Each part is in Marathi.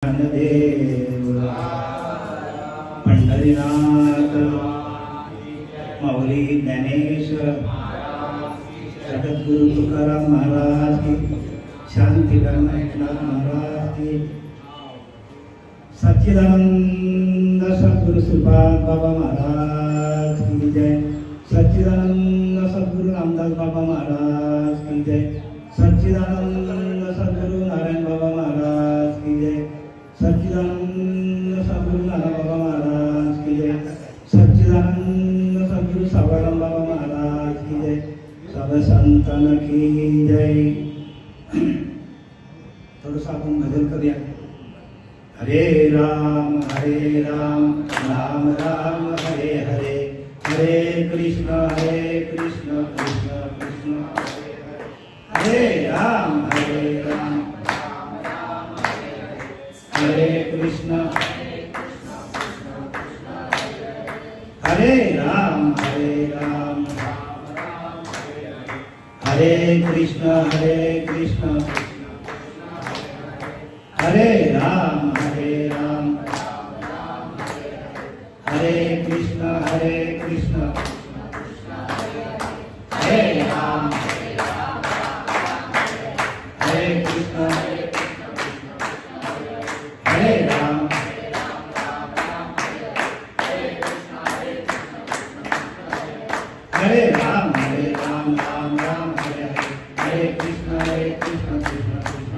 पंढरीनाथ माऊली ज्ञानेश्वर जगद्गुरु तुकाराम महाराज की, शांती एकनाथ महाराज की, सच्चिदानंद सद्गुरु श्रीपाद बाबा महाराज की जय। सच्चिदानंद सद्गुरु रामदास बाबा महाराज की जय। सच्चिदानंद सद्गुरु नारायण बाबा महाराज की जय। सच्चिदानंद सद्गुरु नाना बाबा महाराज की जय। सच्चिदानंद सद्गुरु सावळराम बाबा महाराज की जय। सब संतन की जय। थोडंसं आपण भजन करूया। हरे राम राम राम हरे हरे, हरे कृष्ण कृष्ण कृष्ण हरे राम हरे कृष्ण हरे राम हरे कृष्ण हरे राम हरे कृष्ण हरे राम हरे कृष्ण हरे राम हरे राम राम राम हरे हरे कृष्ण कृष्ण कृष्ण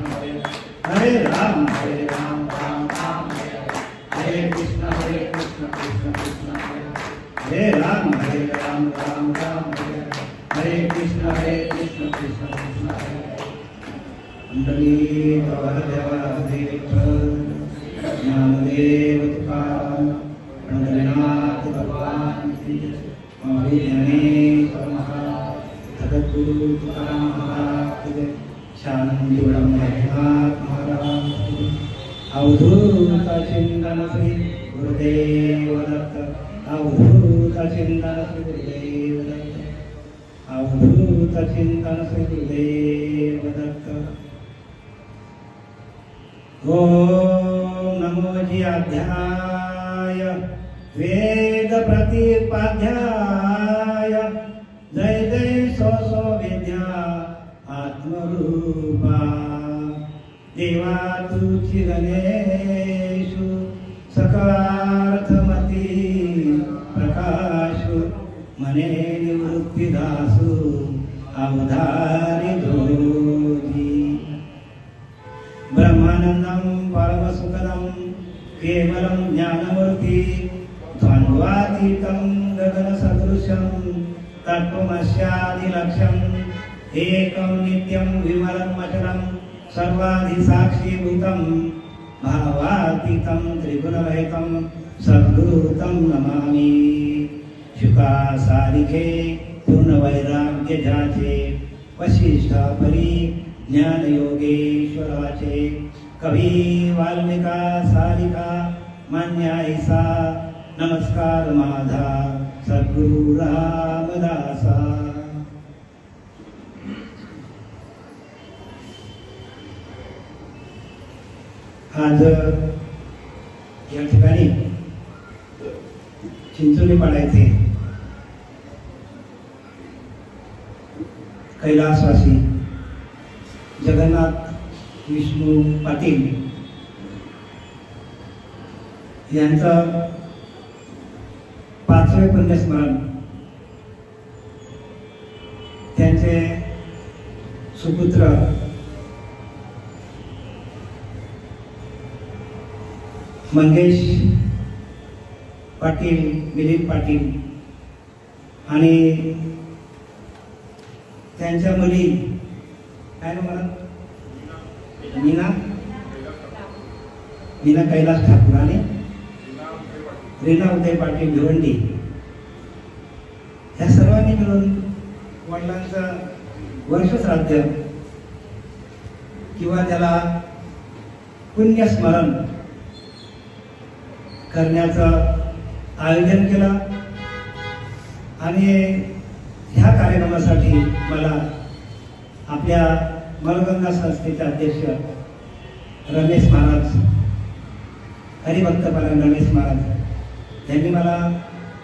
हरे राम राम राम हरे कृष्ण कृष्ण कृष्ण हरे राम राम राम हरे कृष्ण कृष्ण कृष्ण पंढरीत वरदेव ज्ञानदेव तुकाराम पंढरीनाथ भगवान की माऊली ज्ञानेश्वर महाराज जगद्गुरु तुकाराम महाराज की जय। शांती ब्रह्मनाथ महाराज की जय। अवधूत चिंतन श्री गुरुदेव दत्त। अवधूत चिंतन श्री गुरुदेव दत्त। अवधूत चिंतन श्री गुरुदेव दत्त। ओम नमो जी अध्याय वेद प्रतिपाध्याय, जय जय सो विद्या आत्मरूपा। देवा तुझी गणेशु सकारार्थमती प्रकाशु, मने निवृत्तिदासु अवधारी धोजी। ब्रह्मानंदं परमसुखदं केवलं ज्ञानमूर्ति, द्वन्द्वातीतं गगनसदृशं तत्त्वमस्यादिलक्ष्यम्, एकं नित्यं विमलं अचलं सर्वाधिसाक्षीभूतं, भावातीतं त्रिगुणरहितं सद्गुरुतं नमामि। शुकासारिके पूर्णवैराग्य जाचे, वशिष्ठा परी ज्ञानयोगेश्वराचे, कवी वाल्मिका सारिका मान्यायसा, नमस्कार माझा सद्गुरु रामदासा। आज या ठिकाणी चिंचोली पाडायचे कैलासवासी जगन्नाथ विष्णू पाटील यांचं 5वे पुण्यस्मरण, त्यांचे सुपुत्र मंगेश पाटील, मिलिंद पाटील आणि त्यांच्या मुली काय नाव म्हणत, मीना कैलास ठाकूर आणि रीना उदय पाटील भिवंडी, ह्या सर्वांनी मिळून वडिलांचं वर्षश्राद्ध किंवा त्याला पुण्यस्मरण करण्याचं आयोजन केलं। आणि ह्या कार्यक्रमासाठी मला आपल्या मलगंगा संस्थेचे अध्यक्ष रमेश महाराज हरिभक्त रमेश महाराज यांनी मला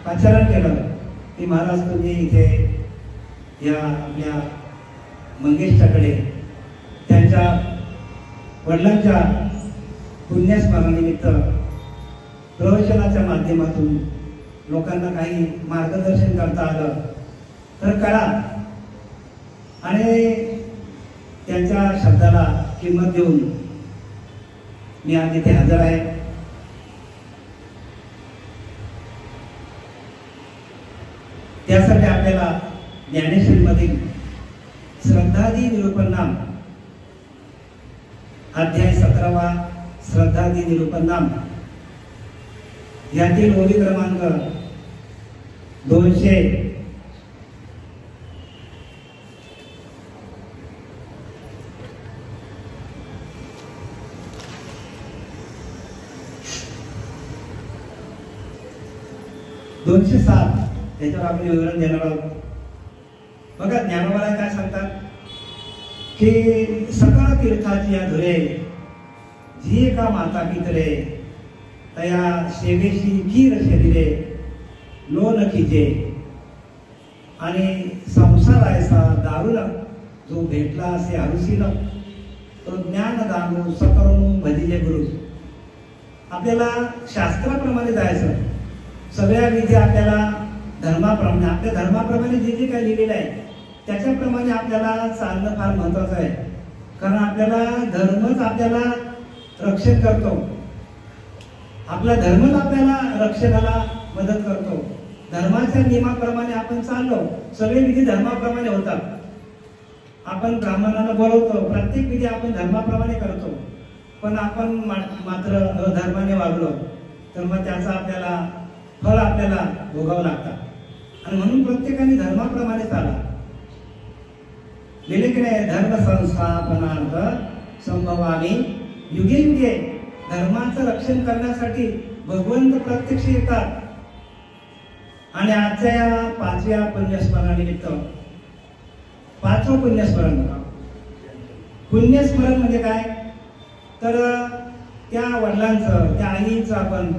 पाचारण केलं की महाराज तुम्ही इथे या आपल्या मंगेशच्याकडे त्यांच्या वडिलांच्या पुण्यस्मरणानिमित्त प्रवचनाच्या माध्यमातून लोकांना काही मार्गदर्शन करता आलं तर करा. आणि त्यांच्या शब्दाला किंमत देऊन मी आज इथे हजर आहे. त्यासाठी आपल्याला ज्ञानेश्वरीमधील श्रद्धादी निरूपण नाम अध्याय 17वा श्रद्धादी निरूपण नाम यातील ओवी क्रमांक 200 207 त्याच्यावर आपण विवरण देणार आहोत. बघा ज्ञानोबा काय सांगतात की सकळ तीर्थाची या धुरे जी का माता पितरे तया सेवेशी कीर शरीरे लोन खिजे. आणि संसार ऐसा दारुण जो भेटला असे हरुसीन तो ज्ञान दानू सकळून भजिले गुरु. आपल्याला शास्त्राप्रमाणे जायचं. सगळ्या विधी आपल्याला धर्माप्रमाणे आपल्या धर्माप्रमाणे जे जे काही लिहिलेलं आहे त्याच्याप्रमाणे आपल्याला चालणं फार महत्वाचं आहे. कारण आपल्याला धर्मच आपल्याला रक्षण करतो. आपला धर्मच आपल्याला रक्षणाला मदत करतो. धर्माच्या नियमाप्रमाणे आपण चाललो. सगळे विधी धर्माप्रमाणे होतात. आपण ब्राह्मणाला बोलवतो. प्रत्येक विधी आपण धर्माप्रमाणे करतो. पण आपण मात्र धर्माने वागलो तर मग त्याचा आपल्याला फळ आपल्याला भोगावं लागतात. आणि म्हणून प्रत्येकाने धर्माप्रमाणे चाला. लिहिले की नाही धर्म संस्थापनार्थ संभवामी युगे युगे. धर्माचं रक्षण करण्यासाठी भगवंत प्रत्यक्ष येतात. आणि आजच्या या 5व्या पुण्यस्मरणानिमित्त 5वं पुण्यस्मरण. पुण्यस्मरण म्हणजे काय तर त्या वडिलांचं त्या आईचं आपण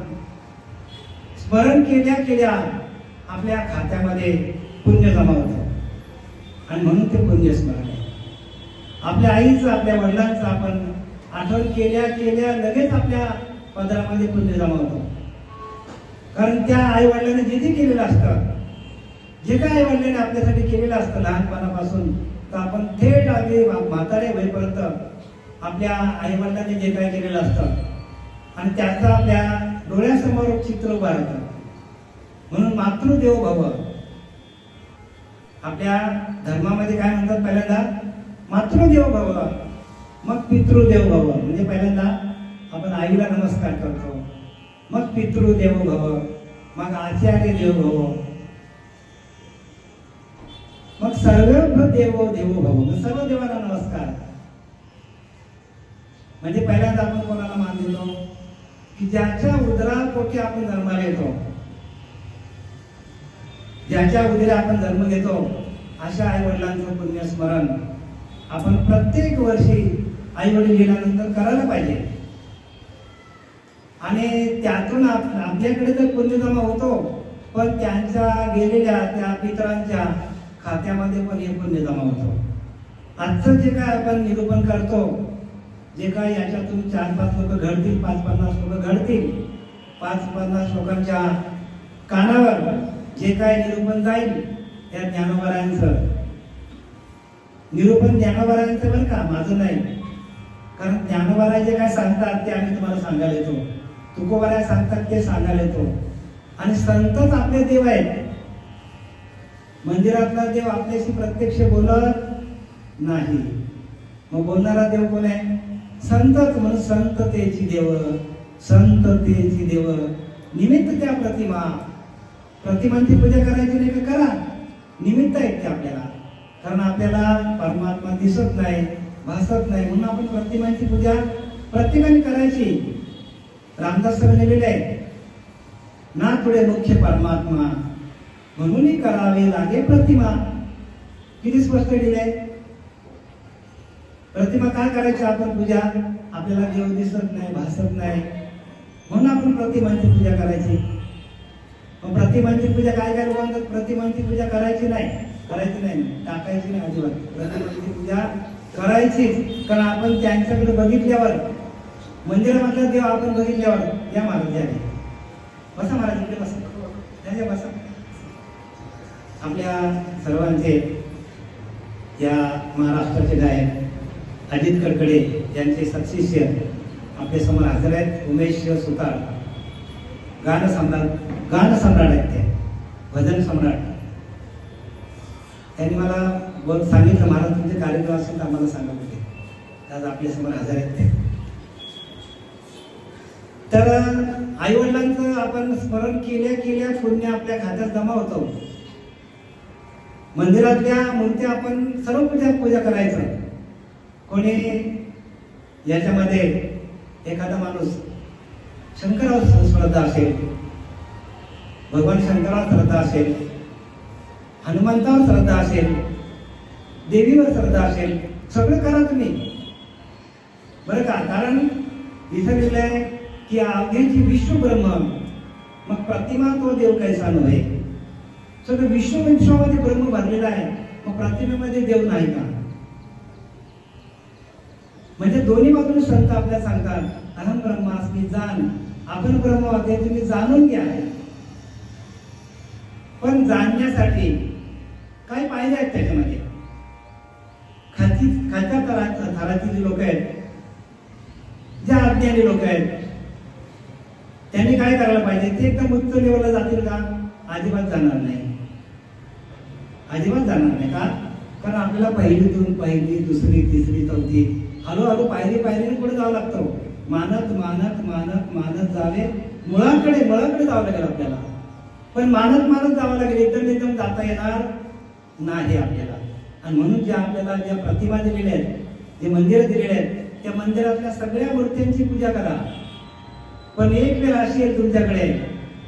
स्मरण केल्या केल्या आपल्या खात्यामध्ये पुण्य जमा होतं. आणि म्हणून ते पुण्यस्मरण आहे. आपल्या आईचं आपल्या वडिलांचं आपण आठवण केल्या केल्या लगेच आपल्या पदरामध्ये पुण्य जमा होतं. कारण त्या आई वडिलांनी जे जे केलेलं असतं जे काय आई वडिलांनी आपल्यासाठी केलेलं असतं लहानपणापासून तर आपण थेट अगदी म्हातारे होईपर्यंत आपल्या आई वडिलांनी जे काय केलेलं असतं आणि त्याचा आपल्या डोळ्यासमोर चित्र उभं राहतं. म्हणून मातृदेव भव. आपल्या धर्मामध्ये काय म्हणतात पहिल्यांदा मातृदेव भव मग पितृदेव भव. म्हणजे पहिल्यांदा आपण आईला नमस्कार करतो. मग पितृदेव भव मग आचार्य देव भव मग सर्व देवो देवो भव. मग सर्व देवांना नमस्कार. म्हणजे पहिल्यांदा आपण कोणाला मान देतो की ज्याच्या उदरापोटी आपण जन्माला येतो. ज्याच्या उदरी आपण जन्म घेतो अशा आई वडिलांचं पुण्यस्मरण आपण प्रत्येक वर्षी आई वडील गेल्यानंतर करायला पाहिजे. आणि त्यातून आपल्याकडे तर पुण्य जमा होतो पण त्यांच्या गेलेल्या त्या पितरांच्या खात्यामध्ये पण हे पुण्य जमा होतो. आजचं जे काय आपण निरूपण करतो जे काय याच्यातून 4-5 लोक घडतील 5-50 लोक घडतील 5-50 लोकांच्या कानावर जे काय निरूपण जाईल त्या ज्ञानोबारायांचं निरूपण ज्ञानोबारायांचं बरं का माझं नाही. कारण ज्ञानोबाराय जे काय सांगतात ते आम्ही तुम्हाला सांगायला येतो. तुकोबाराय सांगतात ते सांगायला येतो. आणि संतच आपले देव आहेत. मंदिरातला देव आपल्याशी प्रत्यक्ष बोलत नाही. मग बोलणारा देव कोण आहे संतच. म्हणून संततेची देव संततेची देव निमित्त त्या प्रतिमांची पूजा करायची नाही का करा. निमित्त आहेत ते आपल्याला. कारण आपल्याला परमात्मा दिसत नाही भासत नाही म्हणून आपण प्रतिमांची पूजा प्रत्येकाने करायची. रामदासांनी लिहिलेले आहे ना पुढे मुख्य परमात्मा म्हणूनही करावे लागे प्रतिमा. किती स्पष्ट लिहिले. प्रतिमा काय करायची आपण पूजा. आपल्याला देव दिसत नाही भासत नाही म्हणून आपण प्रतिमांची पूजा करायची. मग प्रतिमांची पूजा काय काय लोक म्हणतात प्रतिमांची पूजा करायची नाही, टाकायची नाही अजिबात. प्रतिमांची पूजा करायचीच, कारण आपण त्यांच्याकडे बघितल्यावर मंदिरामधला देव आपण बघितल्यावर या महाराज आहे बसा, महाराज इकडे बसा, त्यांच्या बसा. आपल्या सर्वांचे या महाराष्ट्राचे गायक अजित कडकडे यांचे सत्शिष्य आपल्या समोर हजर आहेत. उमेश सुतार गानसम्राट आहेत, ते भजन सम्राट. त्यांनी मला सांगितलं महाराज तुमचे कार्यक्रम असेल तर आम्हाला सांगा कुठे. आज आपल्या समोर हजर आहेत ते. तर आई वडिलांचं आपण स्मरण केल्या पुण्य आपल्या खात्यात जमा होतो. मंदिरातल्या मूर्त्या आपण सर्व पूजा करायचं. कोणी याच्यामध्ये एखादा माणूस शंकरावर श्रद्धा असेल, भगवान शंकरावर श्रद्धा असेल, हनुमंतावर श्रद्धा असेल, देवीवर श्रद्धा असेल, सगळं करा तुम्ही बरं का. कारण इथं लिहिलंय की अवघ्याची विश्वब्रह्म, मग प्रतिमा तो देव कैसा नव्हे. सगळं विश्वामध्ये ब्रह्म भरलेला आहे, मग प्रतिमेमध्ये देव नाही का. म्हणजे दोन्ही बाजूने संत आपल्याला सांगतात अहम ब्रह्मास्मी, जाण आपण ब्रह्म होते तुम्ही जाणून घ्या. पण जाणण्यासाठी काय पाहिजे आहेत त्याच्यामध्ये. खालच्या थरातील जे लोक आहेत, जे अज्ञानी लोक आहेत, त्यांनी काय करायला पाहिजे. ते एकदम उच्च लेवलला जातील का? अजिबात जाणार नाही, अजिबात जाणार नाही. का? कारण आपल्याला पहिलीतून पहिली, दुसरी, तिसरी, चौथी हळूहळू पायरीने पुढे जावं लागतं. मानत जावे मुळाकडे जावं लागेल आपल्याला. पण मानत जावं लागेल, एकदम जाता येणार नाही आपल्याला. आणि म्हणून ज्या आपल्याला ज्या प्रतिमा दिलेल्या आहेत, जे मंदिरं दिलेले आहेत, त्या मंदिरातल्या सगळ्या मूर्त्यांची पूजा करा. पण एक वेळ अशी आहे तुमच्याकडे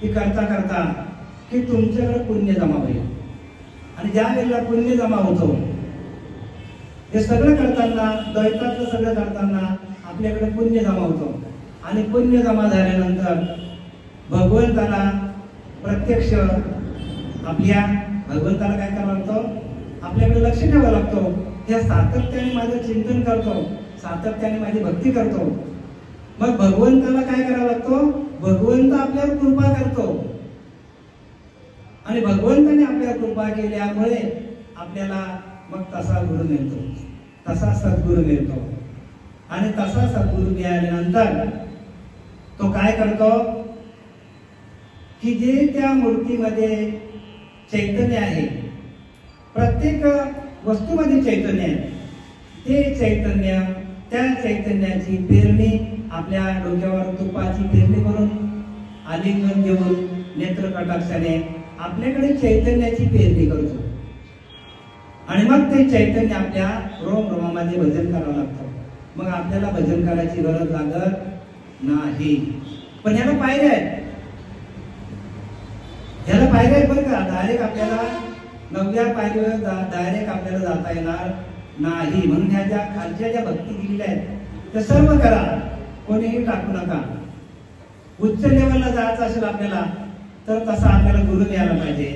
की करता की तुमच्याकडे पुण्य जमा होईल. आणि ज्या वेळेला पुण्य जमा होतो, हे सगळं करताना, द्वैतातलं सगळं करताना आपल्याकडे पुण्य जमा होतो. आणि पुण्य जमा झाल्यानंतर भगवंताला प्रत्यक्ष भगवंताला काय करावं लागतं, आपल्याकडे लक्ष ठेवावं लागतो. त्या सातत्याने माझं चिंतन करतो, सातत्याने माझी भक्ती करतो. मग भगवंताला काय करावं लागतो, भगवंत आपल्यावर कृपा करतो. आणि भगवंताने आपल्यावर कृपा केल्यामुळे आपल्याला मग तसा गुरु मिळतो, तसा सद्गुरु मिळतो. आणि तसा सद्गुरु मिळाल्यानंतर तो काय करतो की जे त्या मूर्तीमध्ये चैतन्य आहे, प्रत्येक वस्तूमध्ये चैतन्य आहे, ते चैतन्य, त्या चैतन्याची पेरणी आपल्या डोक्यावर तुपाची पेरणी करून आलिंगन देऊन नेत्र कटाक्षाने आपल्याकडे चैतन्याची पेरणी करतो. आणि मग ते चैतन्य आपल्या रोमामध्ये भजन करावं लागतं. मग आपल्याला भजन करायची गरज लागत नाही. पण ह्याला पायऱ्या आहेत, बरं का. डायरेक्ट आपल्याला 9व्या पायरीवर डायरेक्ट आपल्याला जाता येणार नाही. म्हणून ह्या ज्या खालच्या ज्या भक्ती केलेल्या आहेत त्या सर्व करा, कोणीही टाकू नका. उच्च लेवलला जायचं असेल आपल्याला तर तसा आपल्याला गुरु मिळाला पाहिजे.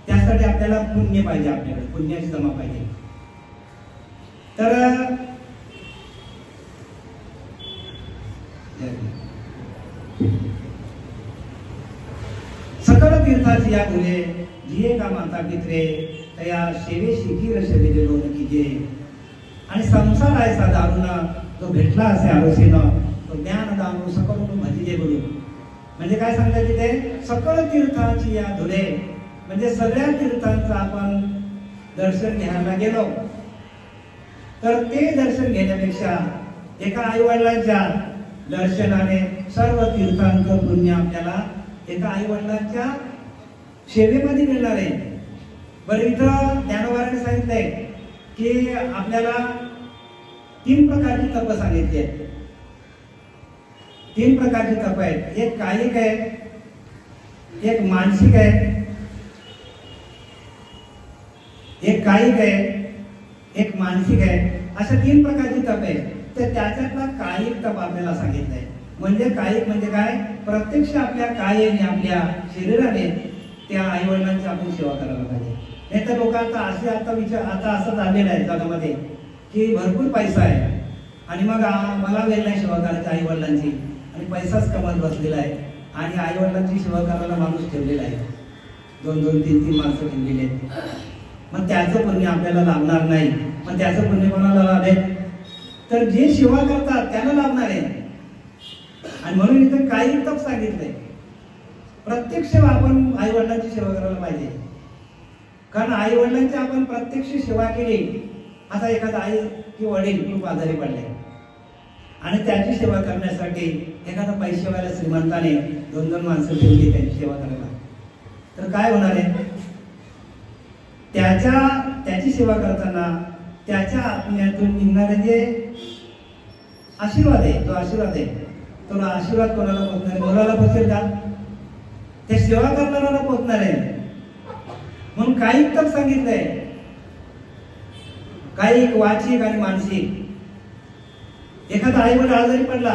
त्यासाठी आपल्याला पुण्य पाहिजे, आपल्याकडे पुण्याची जमा पाहिजे. तर सकळ तीर्थाची या गुरे जिये का माता पित्रे तया शेवे शिखीर शेवेले लोन कीजे. आणि संसार आहे सा दारुण जो भेटला असे आरोसीनं तो ज्ञान दारू सकळून भजिजे बोलू. म्हणजे काय सांगतात तिथे, सकळ तीर्थाची या धुरे, म्हणजे सगळ्या तीर्थांचं आपण दर्शन घ्यायला गेलो तर ते दर्शन घेण्यापेक्षा एका आई वडिलांच्या दर्शनाने सर्व तीर्थांचं पुण्य आपल्याला एका आई वडिलांच्या सेवेमध्ये मिळणार आहे. बरं, इथं ज्ञानोबाराने सांगितलंय की आपल्याला 3 प्रकारची तप सांगितली आहेत. 3 प्रकारची तप आहेत. एक कायिक आहे, एक मानसिक आहे, एक कायिक आहे, एक मानसिक आहे. अशा 3 प्रकारची तप आहे. तर त्याच्यातला कायिक तप आपल्याला सांगितलंय. म्हणजे कायिक म्हणजे काय, प्रत्यक्ष आपल्या कायेने आपल्या शरीराने त्या आई वडिलांची आपण सेवा करायला पाहिजे. नाही तर लोक आता असं झालेलं आहे जगामध्ये की भरपूर पैसा आहे आणि मग मला वेळ नाही सेवा करायची आई वडिलांची, आणि पैसाच कमवत बसलेला आहे आणि आई वडिलांची सेवा करायला माणूस ठेवलेला आहे, 2-2, 3-3 माणसं ठेवलेली आहेत. मग त्याचं पुण्य आपल्याला लाभणार नाही. मग त्याचं पुण्य कोणाला लाभेल, तर जे सेवा करतात त्यांना लाभणार आहे. आणि म्हणून इथं काही तप सांगितलंय, प्रत्यक्ष आपण आई वडिलांची सेवा करायला पाहिजे. कारण आई वडिलांची आपण प्रत्यक्ष सेवा केली, आता एखादा आई की वडील खूप आजारी पडले आणि त्याची सेवा करण्यासाठी एखादा पैसेवाल्या श्रीमंताने 2-2 माणसं ठेवली त्यांची सेवा करायला, तर काय होणार आहे, त्याची सेवा करताना त्याच्या आत्म्यातून निघणारे जे आशीर्वाद आहे, तो आशीर्वाद आहे, तो आशीर्वाद कोणाला पोचणार आहे, मुलाला पोचेल का, ते सेवा करणाऱ्याला पोचणार आहे. म्हणून काही तप सांगितलंय, काही वाचिक आणि मानसिक. एखादा आई वडील आजारी पडला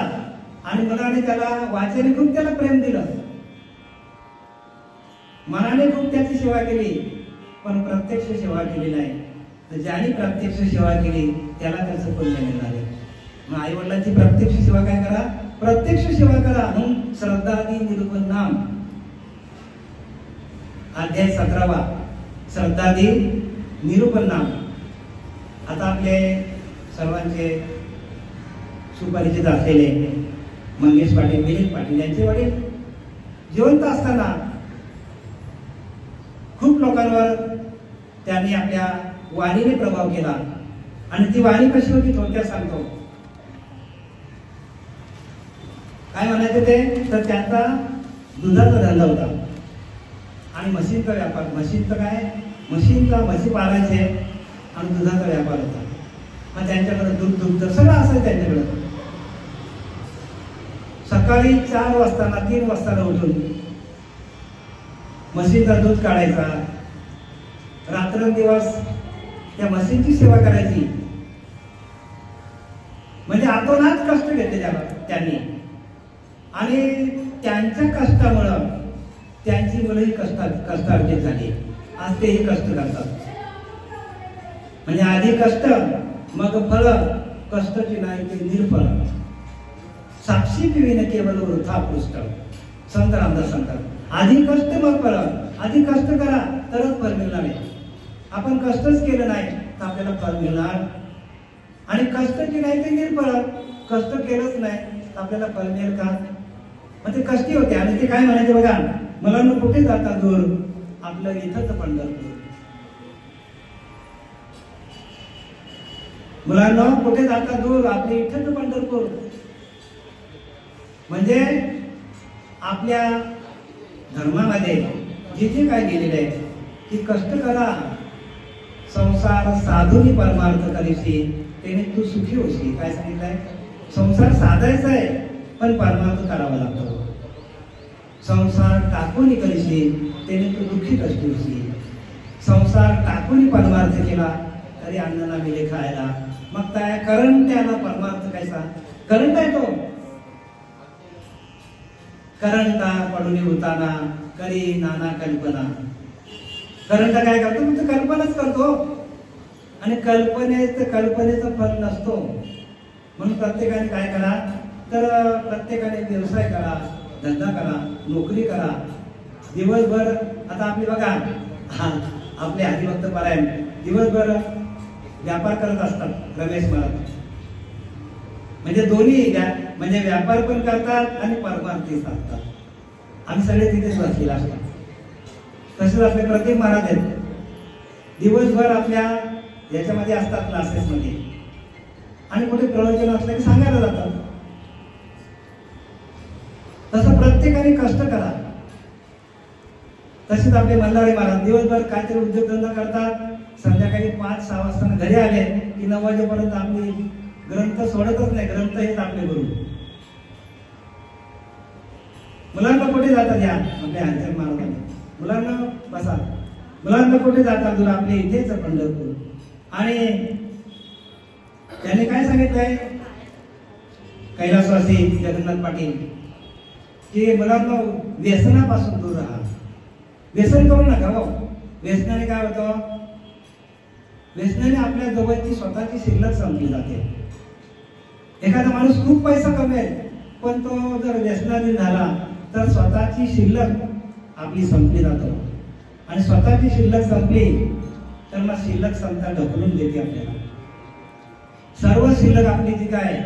आणि मुलाने त्याला वाचेने खूप त्याला प्रेम दिलं, मनाने खूप त्याची सेवा केली, पण प्रत्यक्ष सेवा केली नाही, तर ज्याने प्रत्यक्ष सेवा केली त्याला त्याचं पुण्य मिळणार आहे. मग आई वडिलांची प्रत्यक्ष सेवा काय करा, प्रत्यक्ष सेवा करा. म्हणून श्रद्धादी निरूपण नाम अध्याय 17 श्रद्धादी निरूपण नाम. आता आपले सर्वांचे सुपरिचित असलेले मंगेश पाटील, मिलिंद पाटील यांचे वडील जिवंत असताना खूप लोकांवर त्यांनी आपल्या वाणीने प्रभाव केला. आणि ती वाणी कशी होती थोडक्यात सांगतो. काय म्हणायचं ते, तर त्यांचा दुधाचा धंदा होता आणि म्हशींचा व्यापार. म्हशींचं काय, म्हशी पाळायचे आणि दुधाचा व्यापार होता. मग त्यांच्याकडे दुग्ध सगळं असायचं त्यांच्याकडे. सकाळी 4 वाजता 3 वाजता उठून म्हशींचा दूध काढायचा, रात्रंदिवस त्या म्हशींची सेवा करायची. म्हणजे आतोनात कष्ट घेतले त्यांनी, आणि त्यांच्या कष्टामुळं त्यांची मुलंही कष्टार्जित झाली. आज तेही कष्ट करतात. म्हणजे आधी कष्ट मग फळ, कष्टाची नाही ते निर्फळ. साक्षी पिवीने केवळ वृथा पृष्ठ. संत रामदास सांगतात, आधी कष्ट मग फळ. आधी कष्ट करा तरच फळ मिळणार आहे. आपण कष्टच केलं नाही तर आपल्याला फळ मिळणार, आणि कष्टाची नाही ते निर्फळ. कष्ट केलंच नाही तर आपल्याला फळ मिळेल का. मग ते कष्टी होते. आणि ते काय म्हणायचे बघा, मुलांना कुठे जाता दूर, आपलं इथंच पंढरपूर. मुलांना कुठे जाता दूर, आपले इथंच पंढरपूर. म्हणजे आपल्या धर्मामध्ये जिथे काय गेलेलं आहे की कष्ट करा, संसार साधूनी परमार्थ करीशी, त्याने तू सुखी होशील. काय सांगितलंय, संसार साधायचा आहे पण परमार्थ करावा लागतो. संसार टाकून करीशी, त्याने तू दुःखी कष्ट होशील. संसार टाकून परमार्थ केला तरी अन्न ना मिळे खायला. मग काय करण त्याला परमार्थ कैसा, करंट आहे तो. करंटा पडून होताना करी नाना कल्पना. करंट काय करतो, फक्त कल्पनाच करतो, आणि कल्पनेचं फल नसतो. म्हणून प्रत्येकाने काय करा, तर प्रत्येकाने व्यवसाय करा, धंदा करा, नोकरी करा. दिवसभर आता आपले बघा, आपले हरिभक्त पारायण दिवसभर व्यापार करत असतात रमेश महाराज. म्हणजे दोन्ही म्हणजे व्यापार पण करतात आणि परमार्थी साधतात. आम्ही सगळे तिथेच बसलेले असतात. तसेच आपले प्रत्येक महाराज आहेत, दिवसभर आपल्या याच्यामध्ये असतात क्लासेसमध्ये, आणि कुठे प्रवचन असलं की सांगायला जातात. तसं प्रत्येकाने कष्ट करा. तसेच आपले मल्हारी महाराज दिवसभर काहीतरी उद्योगधंदा करतात, संध्याकाळी 5-6 वाजता घरी आले की 9 वाजेपर्यंत आपली ग्रंथ सोडतच नाही. ग्रंथ हेच आपले गुरु. मुलांना कुठे जातात या आपल्या हरिचंद महाराजांनी, मुलांना बसा, मुलांना कुठे जातात दूर, आपले इथेच पंढरपूर. आणि त्याने काय सांगितलंय, कैलासवासी जगन्नाथ पाटील की मुलांना व्यसनापासून दूर राहा, व्यसन करू नका हो. व्यसनाने काय होतं, व्यसनाने आपल्या जवळची स्वतःची शिल्लक संपली जाते. एखादा माणूस खूप पैसा कमवेल पण तो जर व्यसनाधीन झाला तर स्वतःची शिल्लक आपली संपली जातो आणि स्वतःची शिल्लक संपली तर मग शिल्लक संपता ढकलून देते आपल्याला. सर्व शिल्लक आपली जी काय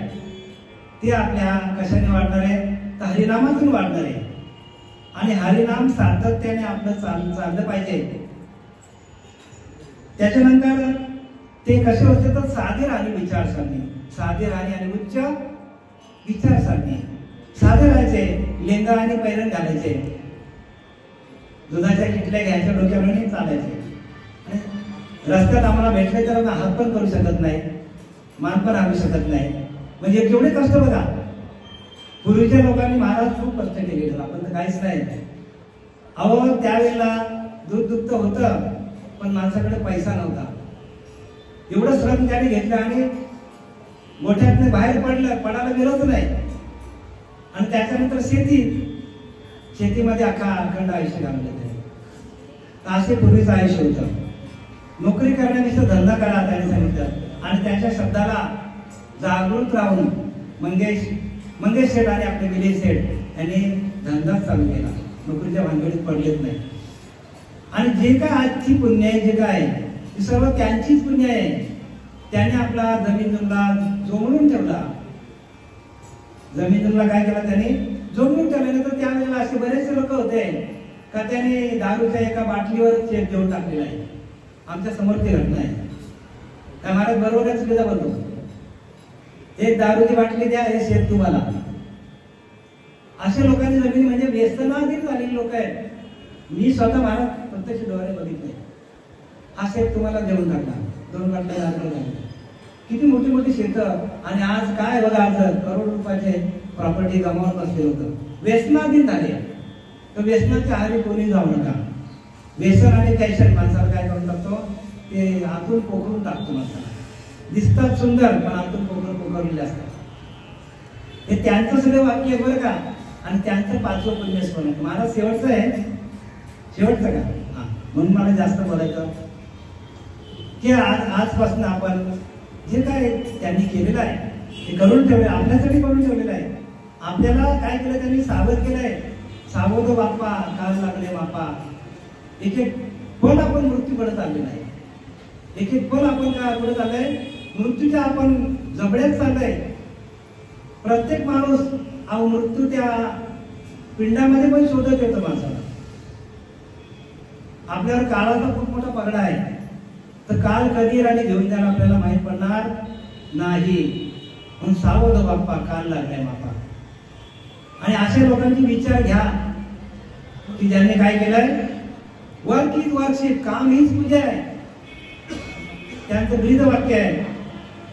ती आपल्या कशाने वाढणार आहे, तर हरिनामातून वाढणार आहे. आणि हरिनाम सातत्याने आपलं चाललं पाहिजे. त्याच्यानंतर ते कसे होते तर साधे राहणी विचारसरणी, साधे राहणी आणि उच्च विचारसरणी. साधे राहायचे, लेंगा आणि पैरण घालायचे, दुधाच्या किटल्या घ्यायच्या डोक्यावरून चालायचे. रस्त्यात आम्हाला भेटले तर हात पण करू शकत नाही, मान पण आणू शकत नाही. म्हणजे केवढे कष्ट बघा. पूर्वीच्या लोकांनी महाराज खूप कष्ट केलेले, आपण तर काहीच नाही. अहो त्यावेळेला दूध दुभतं होतं पण माणसाकडे पैसा नव्हता. एवढं श्रम त्याने घेतलं आणि मोठ्यातनं बाहेर पडायला गेलोच नाही. आणि त्याच्यानंतर शेतीमध्ये अखंड आयुष्य घालवलं. असे पूर्वीचं आयुष्य होतं. नोकरी करण्यापेक्षा धंदा करा त्याने सांगितलं. आणि त्यांच्या शब्दाला जागृत राहून मंगेश शेठ आणि आपले विलेज शेठ यांनी धंदाच चालू केला. नोकरीच्या भानगडीत पडलेच नाही. आणि जे काय आजची पुण्य आहे, जे काय ते सर्व त्यांचीच पुण्य आहे. त्याने आपला जमीन जुमला जोमळून ठेवला. जमीन जुमला काय केला त्याने, जोमळून ठेवला. तर त्यावेळेला असे बरेचसे लोक होते का त्याने दारूच्या एका बाटलीवर चेक देऊन टाकलेला आहे. आमच्या समोर ती घटना आहे. त्या महाराज बरोबर चुकीचा बोलतो. एक दारूची बाटली द्या, हे शेत तुम्हाला. अशा लोकांची जमीन म्हणजे व्यसनाधीन झालेली लोक आहेत. मी स्वतः महाराज प्रत्यक्ष डोळ्याने बघितले. हा शेत तुम्हाला देऊन टाकला, 2 बाटल्या दारू. किती मोठी मोठी शेतं. आणि आज काय बघा, आज करोड रुपयाचे प्रॉपर्टी गमावत बसले होतं. व्यसनाधीन झाले. तर व्यसनाच्या आहारी कोणी जाऊ नका. व्यसन आणि फॅशन माणसाला काय करून टाकतो, ते आतून पोखरून टाकतो. माणसाला दिसतात सुंदर पण आतून पोखरलेले असतात. हे त्यांचं सगळं वाक्य आहे बरं का. आणि त्यांचं 5वं पुण्यस्मरण. महाराज शेवटचं आहे, शेवटचं का, हा म्हणून मला जास्त बोलायचं की आजपासून आपण जे काय त्यांनी केलेलं आहे ते करून ठेवले, आपल्यासाठी करून ठेवलेलं आहे. आपल्याला काय केलं त्यांनी, सावध केलंय. सावध बाप्पा काल लागले बाप्पा. एक एक पल आपण मृत्यूकडे चाललेला आहे. एक एक पल आपण काय पुढे चाललंय, मृत्यूच्या आपण जबड्यात चाललंय. प्रत्येक माणूस मृत्यू त्या पिंडामध्ये पण शोधत येतो माणसाला. आपल्यावर काळाचा खूप मोठा पगडा आहे. तर काल कधी राणी घेऊन जायला आपल्याला माहित पडणार नाही. म्हणून सावध बाप्पा काल लागलाय बाप्पा. आणि अशा लोकांचे विचार घ्या की ज्यांनी काय केलंय, वर्क इज वर्शिप, काम हीच पूजा आहे. त्यांचं ब्रीद वाक्य आहे,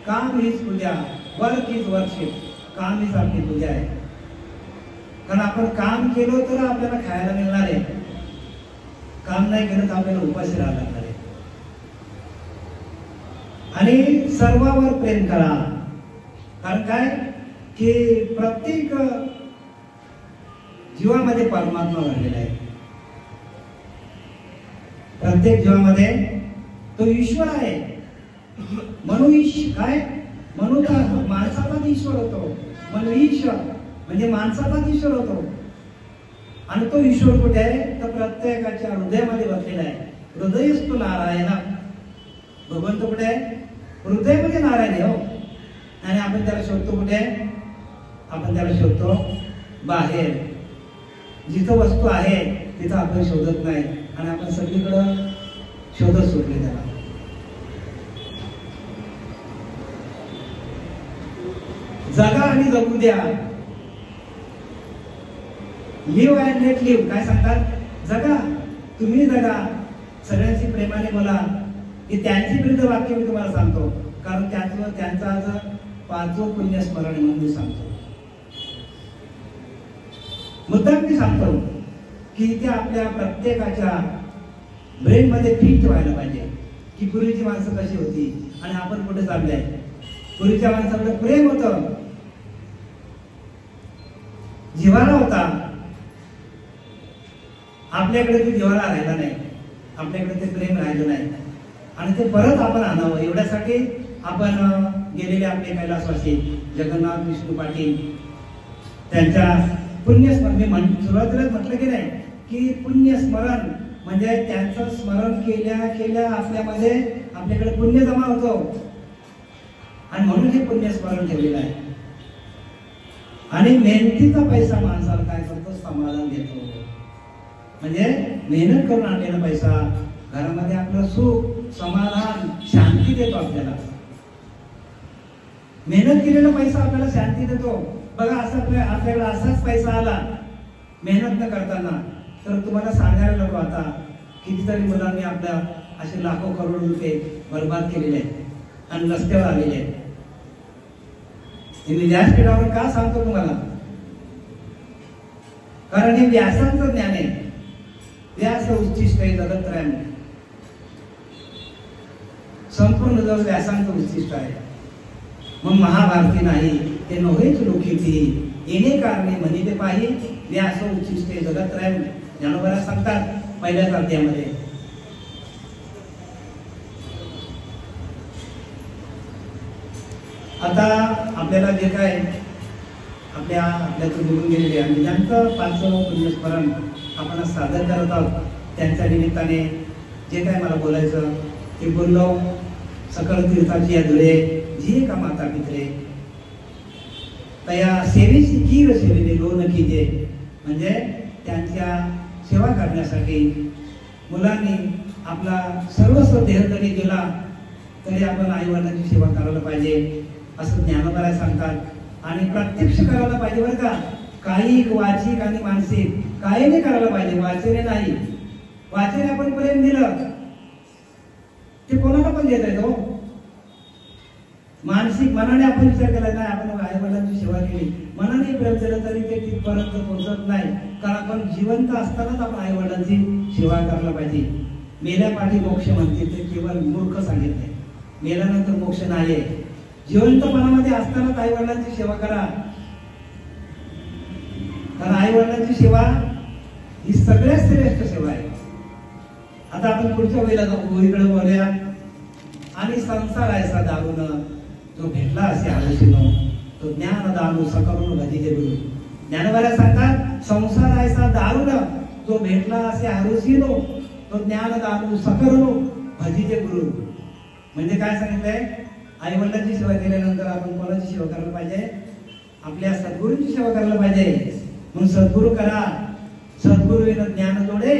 काम हीच पूजा, वर्क इज वर्शिप, काम हीच आपली पूजा आहे. कारण आपण काम केलं तर आपल्याला खायला मिळणार आहे. काम नाही केलं तर आपल्याला उपाशी राहायला लागणार आहे. आणि सर्वांवर प्रेम करा. कारण काय की प्रत्येक जीवामध्ये परमात्मा भरलेला आहे. प्रत्येक जीवामध्ये तो ईश्वर आहे. काय माणसाचाच ईश्वर होतो. ईश्वर म्हणजे माणसाचाच ईश्वर होतो. आणि तो ईश्वर कुठे आहे तर प्रत्येकाच्या हृदयामध्ये बसलेला आहे. हृदयस्थो नारायण. भगवंत कुठे आहे, हृदयामध्ये नारायण आहे. हो. आणि आपण त्याला शोधतो कुठे, आपण त्याला शोधतो बाहेर. जिथं वस्तू आहे तिथं आपण शोधत नाही. आणि आपण सगळीकडं शोधत सुटले त्याला. जगा आणि जगू द्या. Live and let live. काय सांगतात, जगा, तुम्ही जगा, सगळ्यांशी प्रेमाने बोला. की त्यांची विरुद्ध वाक्य मी तुम्हाला सांगतो. कारण त्यांचं आज 5वं पुण्यस्मरण म्हणून सांगतो. मुद्दाम मी सांगतो की ते आपल्या प्रत्येकाच्या ब्रेन मध्ये फिट व्हायला पाहिजे की पूर्वीची माणसं कशी होती आणि आपण कुठे चालले. पूर्वीच्या माणसाकडे प्रेम होतं. जिव्हाळा होता, आपल्याकडे ते जिव्हाळा राहिला नाही, आपल्याकडे ते प्रेम राहिलं नाही आणि ते परत आपण आणावं एवढ्यासाठी आपण गेलेले आपले कैलासवासी जगन्नाथ विष्णू पाटील त्यांच्या पुण्यस्मरण मी सुरुवातीलाच म्हटलं की नाही की पुण्यस्मरण म्हणजे त्यांचं स्मरण केल्या केल्या आपल्यामध्ये आपल्याकडे पुण्य जमा होतो आणि म्हणून हे पुण्यस्मरण ठेवलेलं आहे. आणि मेहनतीचा पैसा माणसाला काय करतो, समाधान देतो. म्हणजे मेहनत करून आणलेला पैसा घरामध्ये आपलं सुख समाधान शांती देतो. आपल्याला मेहनत केलेला पैसा आपल्याला शांती देतो. बघा असं आपल्याकडे असाच पैसा आला मेहनत न करताना तर तुम्हाला सांगायला नको आता कितीतरी मुलांनी आपल्या असे लाखो करोड रुपये बर्बाद केलेले आहेत आणि रस्त्यावर आलेले आहेत. मी व्यासपीठावर का सांगतो तुम्हाला, कारण हे व्यासांचं ज्ञान आहे. व्यास उच्चिष्ट आहे जगत्रयम्, संपूर्ण जग व्यासांचं उच्चिष्ट आहे. मग महाभारती नाही ते नव्हेच लोकीची येणे कारणे म्हणिले पाहि व्यास उच्चिष्ट आहे जगत्रयम् ज्ञानोबा सांगतात पहिल्याच अध्यायामध्ये. आता आपल्याला जे काय आपल्यातून निघून गेलेले आणि ज्यांचं 500 पुण्यस्मरण आपण सादर करत आहोत त्यांच्या निमित्ताने जे काय मला बोलायचं ते बोललो. सकळ तीर्थाची या धुळे जी का माता पित्रे तया सेवेची कीर सेवेने लोन कीजे, म्हणजे त्यांच्या सेवा करण्यासाठी मुलांनी आपला सर्वस्व देह जरी दिला तरी आपण आई वडिलांची सेवा करायला पाहिजे असं ज्ञानोबा सांगतात. आणि प्रत्यक्ष करायला पाहिजे बरं का, कायिक वाचिक आणि मानसिक कायने करायला पाहिजे, वाचेने नाही. वाचेने आपण प्रेम दिलं ते कोणाला पण देत आहे. तो मानसिक मनाने आपण विचार केला नाही, आपण आई वडिलांची सेवा केली मनाने प्रेम दिलं तरी ते तिथपर्यंत पोहोचत नाही. कारण आपण जिवंत असतानाच आपण आई वडिलांची सेवा करायला पाहिजे. मेल्या पाठी मोक्ष म्हणते ते केवळ मूर्ख सांगितले, मेल्यानंतर मोक्ष नाही. जिवंतपणामध्ये असतानाच आई वडिलांची सेवा करा, कारण आई वडिलांची सेवा ही सगळ्यात श्रेष्ठ सेवा आहे. आता आपण पुढच्या वेळेला जाऊ, इकडे बोलूया. आणि संसार ऐसा दारुण जो भेटला असे आलोचनो तो ज्ञान दारू सकरून भजिते गुरु. ज्ञानोबा सांगतात संसार ऐसा दारुण जो भेटला असे आरुषीनो तो ज्ञान दारू सकरून भजिते गुरु. म्हणजे काय सांगितलंय, आई वडिलांची सेवा केल्यानंतर आपण कोणाची सेवा करायला पाहिजे, आपल्या सद्गुरूंची सेवा करायला पाहिजे. म्हणून सद्गुरू करा, सद्गुरू ज्ञान जोडे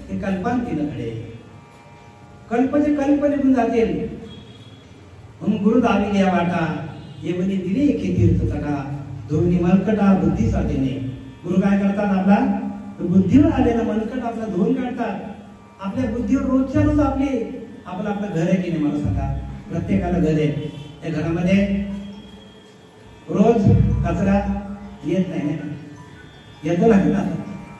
ते कल्पांतीन घडे, कल्पचे कल्प निघून जातील. म्हणून गुरु दावी या वाटा येवनी दिली एके तीर्थ तटा धोनी मलकटा बुद्धीचा देणे. गुरु काय करतात, आपला बुद्धीवर आलेला मलकट आपला धुवून काढतात. आपल्या बुद्धीवर रोजच्या रोज आपलं घर आहे की नाही मला सांगा, प्रत्येकाला घर आहे. त्या घरामध्ये रोज कचरा येत नाही, येतो ना.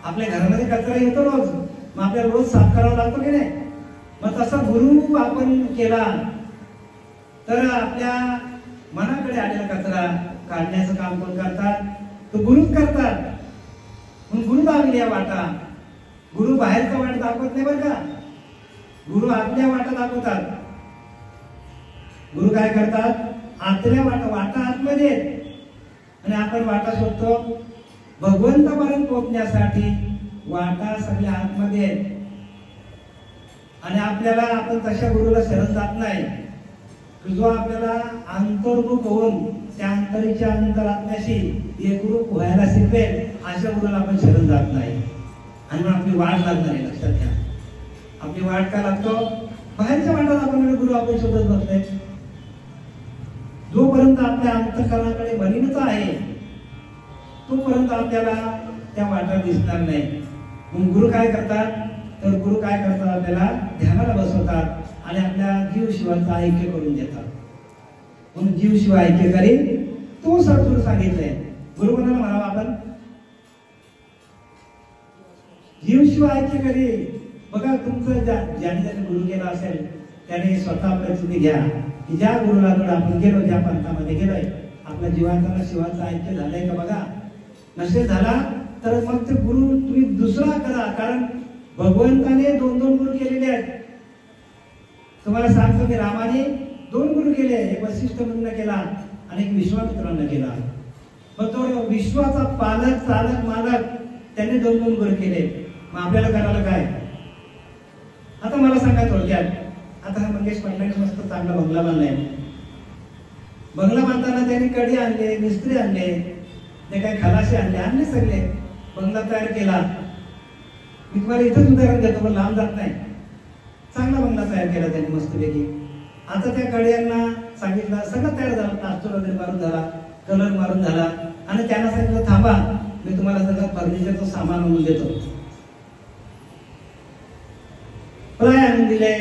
आपल्या घरामध्ये कचरा येतो रोज, मग आपल्याला रोज साफ करावा लागतो की नाही. मग तसा गुरु आपण केला तर आपल्या मनाकडे आलेला कचरा काढण्याचं काम कोण करतात, तो गुरुच करतात. म्हणून गुरु दावी या वाटा. गुरु बाहेरचा वाट दाखवत नाही बरं का, गुरु आतल्या वाटा दाखवतात. गुरु काय करतात, आतल्या वाटा आतमध्ये आणि आपण वाटा शोधतो. भगवंतापर्यंत पोहोचण्यासाठी वाटा सगळ्या आतमध्ये आहेत आणि आपल्याला आपण तशा गुरुला शरण जात नाही जो आपल्याला अंतर्मुख होऊन त्या अंतरीच्या अंतरात्म्याशी एकरूप व्हायला शिकवेल अशा गुरुला आपण शरण जात नाही. आणि मग आपली वाट लागणार आहे, लक्षात घ्या. आपली वाट का लागतो, बाहेरच्या वाटात आपण गुरु आपण शोधत बसले. जोपर्यंत आपल्या अंतःकरणाकडे मलिनता आहे तोपर्यंत आपल्याला त्या वाटा दिसणार नाही. मग गुरु काय करतात, तर गुरु काय करतात, आपल्याला ध्यानाला बसवतात आणि आपल्या जीव शिवाचा ऐक्य करून देतात. म्हणून जीव शिव ऐक्य करेल तो सद्गुरु सांगितलंय. गुरु कोणाला म्हणावा आपण, जीव शिव ऐक्य करेल. बघा तुमचं ज्याने गुरु केला असेल त्याने स्वतः प्रचिती घ्या की ज्या गुरुला आपण गेलो, ज्या पंथामध्ये गेलोय आपल्या जीवाचा शिवाचं ऐक्य झालंय का बघा. नसेल झाला तर मग ते गुरु तुम्ही दुसरा करा, कारण भगवंताने 2-2 गुरु केलेले आहेत. तुम्हाला सांगतो की रामाने 2 गुरु केले, एक वशिष्ठ मुनींना केला आणि एक विश्वामित्रांना केला. मग तो विश्वाचा पालक चालक मालक त्यांनी 2-2 गुरु केले. मग आपल्याला करायला काय? आता मला सांगा थोडक्यात, आता मंगेश पाटलांनी मस्त चांगला बंगला बांधलाय. बंगला बांधताना त्यांनी कडी आणले, मिस्त्री आणले, ते काही खलाशी आणले सगळे, बंगला तयार केला. मी तुम्हाला इथंच उदाहरण देतो, पण लांब जात नाही. चांगला बंगला तयार केला त्यांनी मस्तपैकी. आता त्या कड्यांना सांगितलं, सगळं तयार झालं, प्लास्टर वगैरे मारून झाला, कलर मारून झाला, आणि त्यांना सांगितलं थांबा, मी तुम्हाला सगळं फर्निचरचं सामान आणून देतो. प्लाय आणून दिले,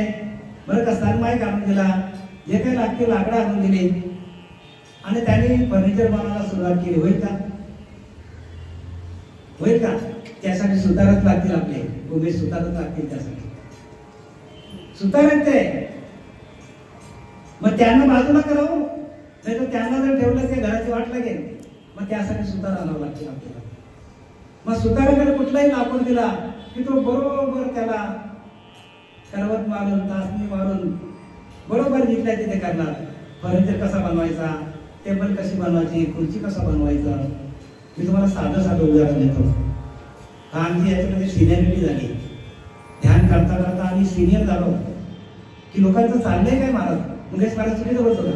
बरं का, सनमाईक आणून दिला, जे काही लागते लाकडं आणून दिली, आणि त्यांनी फर्निचर बनवायला सुरुवात केली. होईल का? होईल का? त्यासाठी सुतारच लागतील, आपले उभे सुतारच लागतील, त्यासाठी सुतारच ते. मग त्यांना बाजूला करावं, नाही तर त्यांना जर ठेवलं ते घराची वाट लागेल. मग त्यासाठी सुतार आणावं लागतील आपल्याला. मग सुताराकडे कुठलाही लाकूड दिला की तो बरोबर त्याला करवत मारून, तासणी मारून बरोबर जिथल्या तिथे करणार. फर्निचर कसा बनवायचा, टेबल कशी बनवायची, खुर्ची कसा बनवायचा. मी तुम्हाला साधं उदाहरण देतो. आमची याच्यामध्ये सिनियरिटी झाली. ध्यान करता करता आम्ही सिनियर झालो की लोकांचं चाललंय काय महाराज, मुंगेश महाराज चुकीचं बोलतो का?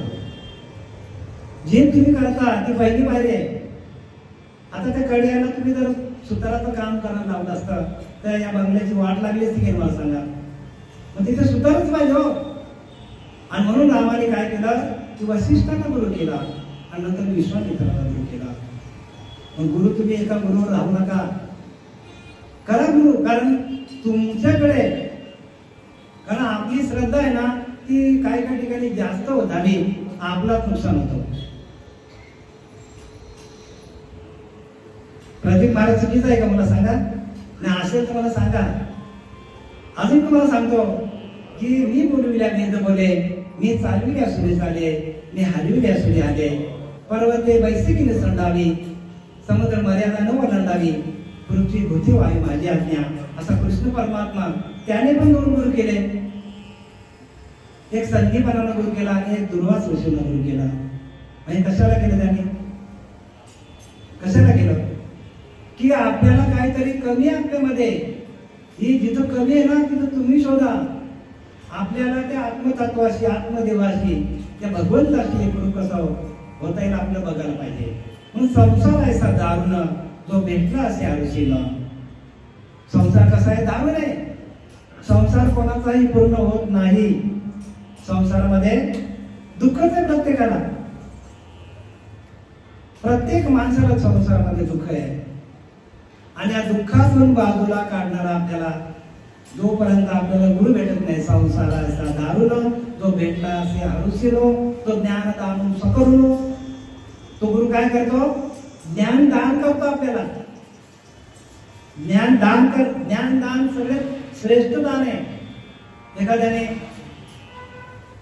जे तुम्ही करता ती पहिली पायरी आहे. आता त्या कड्याला तुम्ही जर सुताराचं काम करायला लावलं असतं तर या बंगल्याची वाट लागली असती की मला सांगा. मग तिथे सुतारच पाहिजे हो. आणि म्हणून रामाने काय केलं की वशिष्ठांना गुरु केला आणि नंतर विश्वामित्राला गुरु केला. मग गुरु तुम्ही एका गुरुवर राहू नका, करा गुरु. कारण तुमच्याकडे, कारण आपली श्रद्धा आहे ना ती काही काही ठिकाणी जास्त होत आली, आपला नुकसान होतो. प्रदीप महाराज चुकीचं आहे का मला सांगा? नाही असेल तर मला सांगा. अजून तुम्हाला सांगतो की मी बोलविल्या नेत बोले, मी चालविल्या सुरे चाले, मी हलविल्या सुरे आले, पर्वते बैसकीने संडावी, समुद्र मर्यादा न ओलांडावी, पृथ्वी भूती व्हावी माझी आज्ञा. असा कृष्ण परमात्मा त्याने पण 2 गुरु केले. एक संदीपानाला गुरु केला आणि एक दुर्वास ऋषींना गुरु केला. म्हणजे कशाला केलं त्यांनी? कशाला केलं? की आपल्याला काहीतरी कमी आपल्यामध्ये, ही जिथं कमी आहे ना तिथं तुम्ही शोधा. आपल्याला त्या आत्मतत्वाशी, आत्मदेवाशी, त्या भगवंताशी एकरूप कसं होता येईल आपलं बघायला पाहिजे. म्हणून संसार ऐसा दारुण, जो भेटला असे आरुषीला. संसार कसा आहे? दारुण आहे. संसार कोणाचाही पूर्ण होत नाही. संसारामध्ये दुःखच आहे प्रत्येकाला. प्रत्येक माणसाला संसारामध्ये दुःख आहे. आणि या दुःखातून बाजूला काढणारा आपल्याला जोपर्यंत आपल्याला गुरु भेटत नाही, संसाराचा दारुण, जो भेटला असे आरुषीलो, तो ज्ञान दान सकरुनो. तो गुरु काय करतो? ज्ञान दान करतो आपल्याला. ज्ञान दान सगळ्यात श्रेष्ठ दान आहे.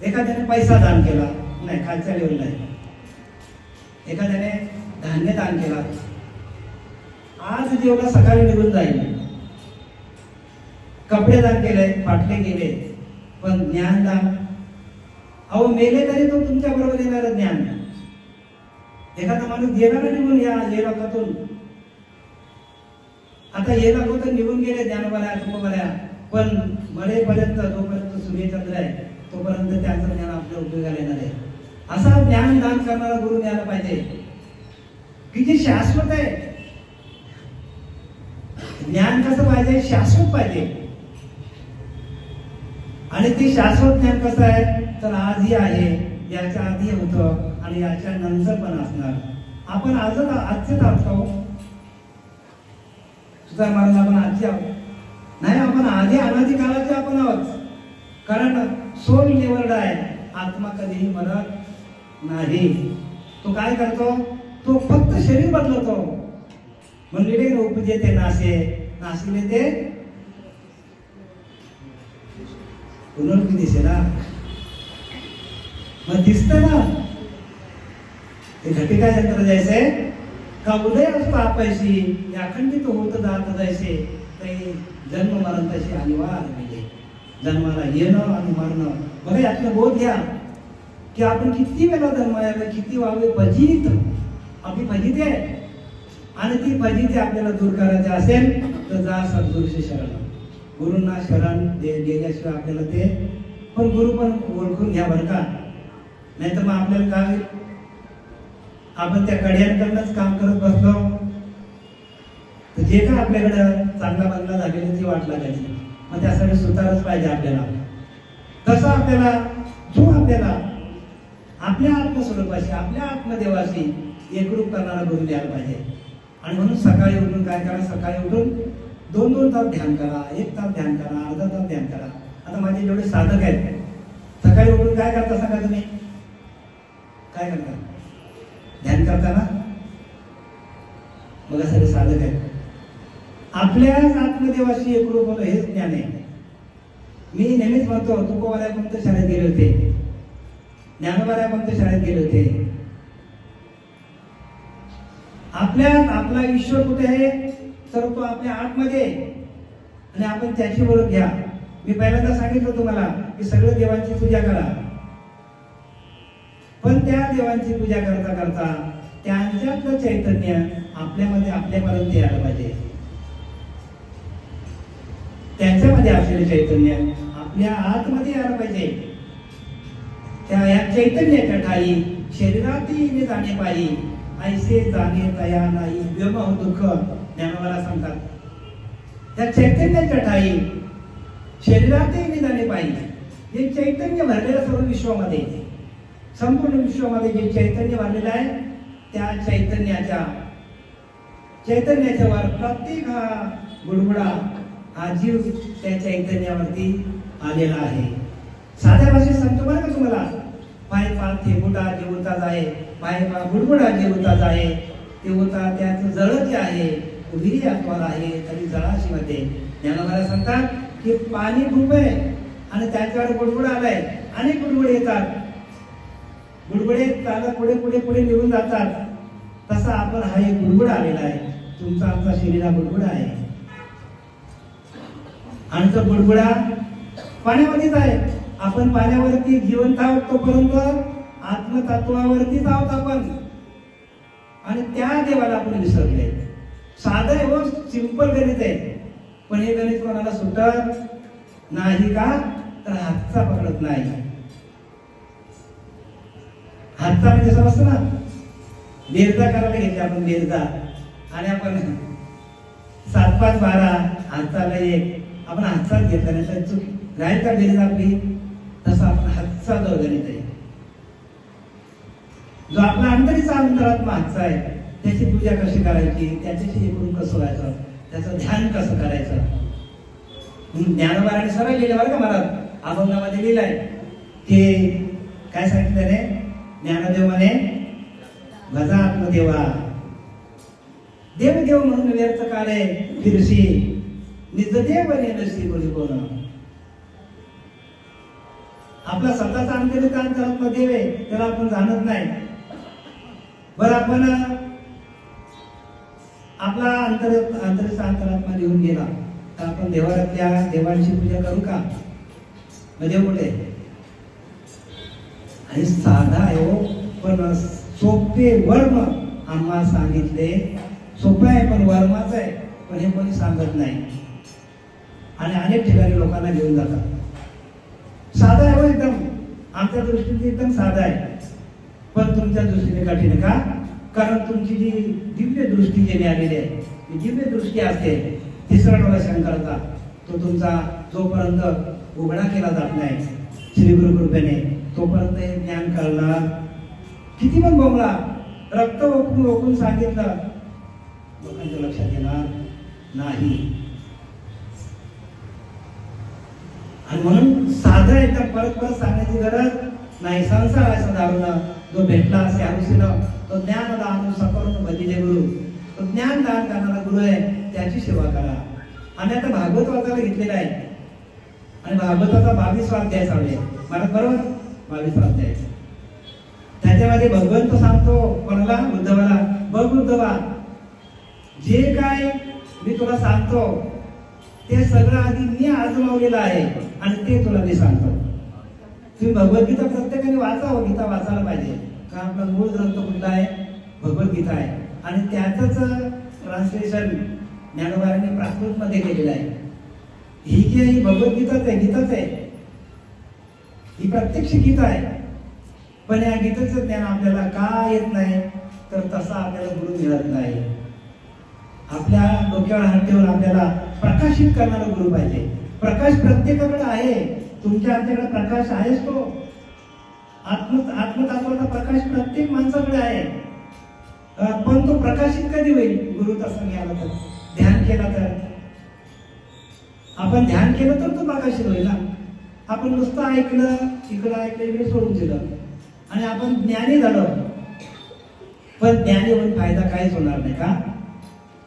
एखाद्याने पैसा दान केला, नाही खालच्या लेवलला आहे. एखाद्याने धान्य दान केला, आज जेवढा सकाळी निघून जाईल. कपडे दान केले, फाटले गेले, पण ज्ञान दान, अहो मेले तरी तो तुमच्या बरोबर येणार ज्ञान. एखादा माणूस गेला ना निघून या लोकातून. आता ये लोक तर निघून गेले ज्ञानवाल्या, तुकोबाल्या, पण मरेपर्यंत जोपर्यंत सूर्यचंद्र आहे तोपर्यंत त्यांचं ज्ञान आपल्या उपयोगाला येणार आहे. असा ज्ञान दान करणारा गुरु मिळाला पाहिजे की जे शाश्वत आहे. ज्ञान कसं पाहिजे? शाश्वत पाहिजे. आणि ते शाश्वत ज्ञान कसं आहे? तर आजही आहे, याच्या आधी होतं आणि याच्या नंतर पण असणार. आपण आजच आजचेच आहोत. सुधार महाराज आपण आजचे आहोत नाही, आपण आधी अनादी काळाचे आपण आहोत. कारण सोल निवड आहे, आत्मा कधीही मरत नाही. तो काय करतो? तो फक्त शरीर बदलतो. मंदिरे उपजे ते नाशिले ते पुनर्वि दिसे ना. मग दिसत ना ते घटिका यंत्र जैसे का उदय असतो आपैशी अखंडित होत जात जैसे काही जन्म मरण तसे अनिवार्य म्हणजे जन्माला येणं आणि मरणं. बघा यातलं बोध घ्या की आपण किती वेळा जन्माला किती व्हावे फजित, आपली फजिती आहे आणि ती फजिती आपल्याला दूर करायची असेल तर जा सद्गुरूशी शरण. गुरूंना शरण गेल्याशिवाय आपल्याला ते पण गुरु पण ओळखून घ्या बरं का, नाही तर मग आपल्याला काय आपण त्या कड्यांकडनंच काम करत बसलो तर जे काय आपल्याकडं चांगला बंगला झालेली ती वाट लागायची. मग त्यासाठी सुतारच पाहिजे आपल्याला. तसं आपल्याला जो आपल्याला आपल्या आत्मस्वरूपाशी आपल्या आत्मदेवाशी एकरूप करणारा गुरु द्यायला पाहिजे. आणि म्हणून सकाळी उठून काय करा, सकाळी उठून 2-2 तास ध्यान करा, 1 तास ध्यान करा, अर्धा तास ध्यान करा. आता माझे जेवढे साधक आहेत सकाळी उठून काय करता सांगा तुम्ही, काय करता? ध्यान करताना बघा सगळे साधक आहेत. आपल्याच आत्मदेवाशी एकरूप होणं हेच ज्ञान आहे. मी नेहमीच म्हणतो तुकोबाराय कोणत्या शाळेत गेले होते, ज्ञानोबाराय कोणत्या शाळेत गेले होते. आपल्यात आपला ईश्वर कुठे आहे तर तो आपल्या आतमध्ये आणि आपण त्याची ओळख घ्या. मी पहिल्यांदा सांगितलं तुम्हाला की सगळ्या देवांची पूजा करा, पण त्या देवांची पूजा करता करता त्यांच्यातलं चैतन्य आपल्यामध्ये आपल्यापर्यंत यायला पाहिजे. त्यांच्यामध्ये असलेले चैतन्य आपल्या आतमध्ये यायला पाहिजे. त्या या चैतन्याच्या ठाई शरीरातही जाणे पाहिजे, ऐसे जाणे तया नाही व्यम दुःख ज्ञानोबाला सांगतात. त्या चैतन्याच्या ठाई शरीरातही जाणे पाहिजे. हे चैतन्य भरलेलं सर्व विश्वामध्ये, संपूर्ण विश्वामध्ये जे चैतन्य भरलेलं आहे त्या चैतन्याच्या वर प्रत्येक हा बुडबुडा हा जीव त्या चैतन्यावरती आलेला आहे. साध्या भाषेत सांगतो बरं का तुम्हाला, पाय पाथे बुडा जेवता जाय, पाय पा बुडबुडा जेवता जाय, तेवता त्याचं जळ जे आहे विहिरी आत्वाला आहे तरी जळाशी मध्ये. ज्ञानोबाला सांगतात की पाणी खूप आहे आणि त्याच्यावर बुडबुडा आलाय, अनेक बुडबुडे येतात, बुडबुडे चालत पुढे पुढे पुढे निघून जातात. तसा आपण हा एक बुडबुडा आलेला आहे, तुमचा आमचा शरीर हा बुडबुडा आहे आणि तो बुडबुडा पाण्यामध्येच आहे. आपण पाण्यावरती जिवंत आहोत तोपर्यंत आत्मतत्वावरतीच आहोत आपण आणि त्या देवाला आपण विसरले. साधं आहे व सिंपल गणित आहे, पण हे गणित कोणाला सुटत नाही का तर हातचा पकडत नाही. हातचा म्हणजे समजतं ना, बेरजा करायला घेतले आपण बेरजा आणि आपण 7-5-12 हाताला 1 आपण हातचाच घेतला नाही तर चूक राहील का बेरजा आपली. तसा आपण हातचा जो गणित आहे, जो आपला अंतरीचा अंतरात्मा हातचा आहे, त्याची पूजा कशी करायची, त्याच्याशी एकूण कसं व्हायचं, त्याचं ध्यान कसं करायचं. ज्ञानोबाराने सरळ लिहिलं बरं का महाराज, अभंगामध्ये लिहिलंय की काय सांगितलं रे, ज्ञानदेव म्हणे भजा आत्मदेवा, देवदेव म्हणून व्यर्थ काले फिरशी, निजदेव नेलशी बोली कोण. आपला स्वतःचा अंतरिचा अंतरात्मा देव आहे त्याला आपण जाणत नाही. बरं आपण आपला अंतरिचा अंतरात्मा लिहून गेला तर आपण देवाऱ्यातल्या देवांची पूजा करू का? देव कुठे? आणि साधा आहे हो, पण सोपे वर्म आम्हाला सांगितले. सोपं आहे पण वर्माचं आहे, पण हे कोणी सांगत नाही आणि अनेक ठिकाणी लोकांना घेऊन जातात. साधा आहे हो एकदम, आमच्या दृष्टीने एकदम साधा आहे, पण तुमच्या दृष्टीने कठीण का? कारण तुमची जी दिव्य दृष्टी जी मिळालेली आहे, दिव्य दृष्टी असते तिसरा डोळा शंकराचा, तो तुमचा जोपर्यंत उघडा केला जात नाही श्री गुरु कृपेने तोपर्यंत हे ज्ञान कळणार. किती पण बोमला रक्त ओकून सांगितलं लोकांच्या लक्षात येणार नाही. आणि म्हणून साधं एकदम परत परत सांगण्याची गरज नाही. संसार असं दारून जो भेटला असे हरुसीनं तो ज्ञान दान सकरून भजिले गुरु, तो ज्ञान दान करणारा गुरु आहे, त्याची सेवा करा. आम्ही आता भागवत वाचायला घेतलेला आहे आणि भागवताचा 22 अध्याय चालू आहे. मला बरोबर 22 अध्याय, त्याच्यामध्ये भगवंत सांगतो कोणाला? उद्धवाला, बघ उद्धवा जे काय मी तुला सांगतो ते सगळं आधी मी आजमावलेलं आहे आणि ते तुला मी सांगतो. तुम्ही भगवद्गीता प्रत्येकाने वाचावं, गीता वाचायला पाहिजे. कारण आपला मूळ ग्रंथ कुठला आहे? भगवद्गीता आहे. आणि त्याचंच ट्रान्सलेशन ज्ञानोबांनी प्राकृत मध्ये केलेलं आहे. ही जी आहे ही भगवद्गीताच आहे, गीताच आहे, ही प्रत्यक्ष गीता आहे. पण या गीतेचं ज्ञान आपल्याला का येत नाही? तर तसा आपल्याला गुरु मिळत नाही. आपल्या डोक्यावर हात ठेवून आपल्याला प्रकाशित करणारा गुरु पाहिजे. प्रकाश प्रत्येकाकडे आहे. तुमच्या आमच्याकडे प्रकाश आहेच तो. आत्मतत्वाचा प्रकाश प्रत्येक माणसाकडे आहे. पण तो प्रकाशित कधी होईल? गुरु तसा मिळाला तर, ध्यान केला तर. आपण ध्यान केलं तर तो प्रकाशित होईल ना. आपण नुसतं ऐकलं, इकडं ऐकलं, इकडे सोडून दिलं आणि आपण ज्ञानी झालो, पण ज्ञानी होऊन फायदा काहीच होणार नाही. का?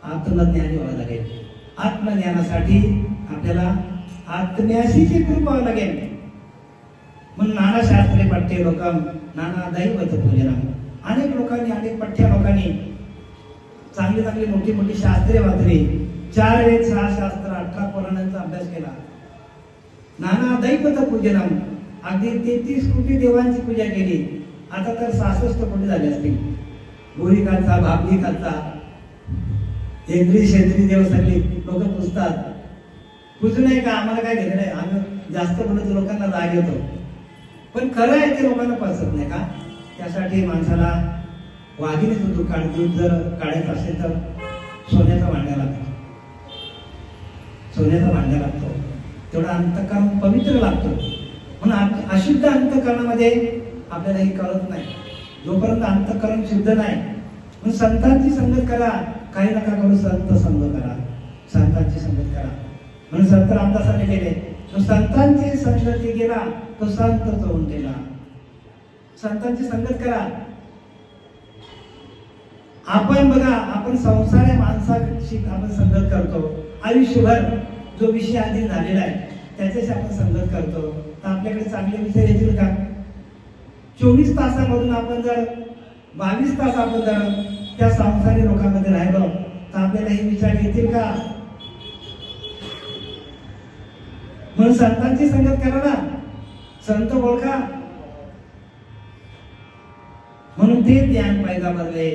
आत्मज्ञानी व्हावं लागेल. आत्मज्ञानासाठी आपल्याला आत्म्याशीची कृपा व्हावं लागेल. म्हणून नाना शास्त्रे पठ्ये लोकम नाना दैवत पूजनम. अनेक लोकांनी, अनेक पठ्या लोकांनी चांगली चांगली मोठी मोठी शास्त्रे वाचली. 4 वेद 6 शास्त्र 18 पुराणांचा अभ्यास केला. नाना दैवत पूजनम, अगदी 33 कोटी देवांची पूजा केली. आता तर 66 कोटी झाले असतील. गोरिकांचा, भाबलिकांचा, हेंद्री शेंद्री देव सगळे लोक पुजतात. पूजू नाही का? आम्हाला काय घेणं नाही. आम्ही जास्त बोलतो लोकांना राग येतो, पण खरं आहे ते लोकांना पसंत नाही. का? त्यासाठी माणसाला वाघिणीचं दूध जर काढायचं असेल तर सोन्याचा भांड्या लागतो. सोन्याचा भांड्या लागतो. तेवढा अंतःकरण पवित्र लागतो. म्हणून अशुद्ध अंतःकरणामध्ये आपल्याला हे कळत नाही. जोपर्यंत अंतःकरण शुद्ध नाही. म्हणून संतांची संगत करा. काही नका करू, संत संग करा. संतांची संगत करा. म्हणून संत रामदासांनी केले, तो संतांची संगती गेला तो संत होऊन गेला. संतांची संगत करा. आपण बघा, आपण संसारी माणसाशी आपण संगत करतो. आयुष्यभर जो विषय आधी झालेला आहे त्याच्याशी आपण संगत करतो. तर आपल्याकडे चांगले विषय येतील का? 24 तासामधून आपण जर 22 तास आपण जर त्या संसारी लोकांमध्ये राहिलो तर आपल्याला हे विचार येतील का? म्हणून संतांची संगत करा ना. संत ओळखा. म्हणून ते ज्ञान पैगंबरले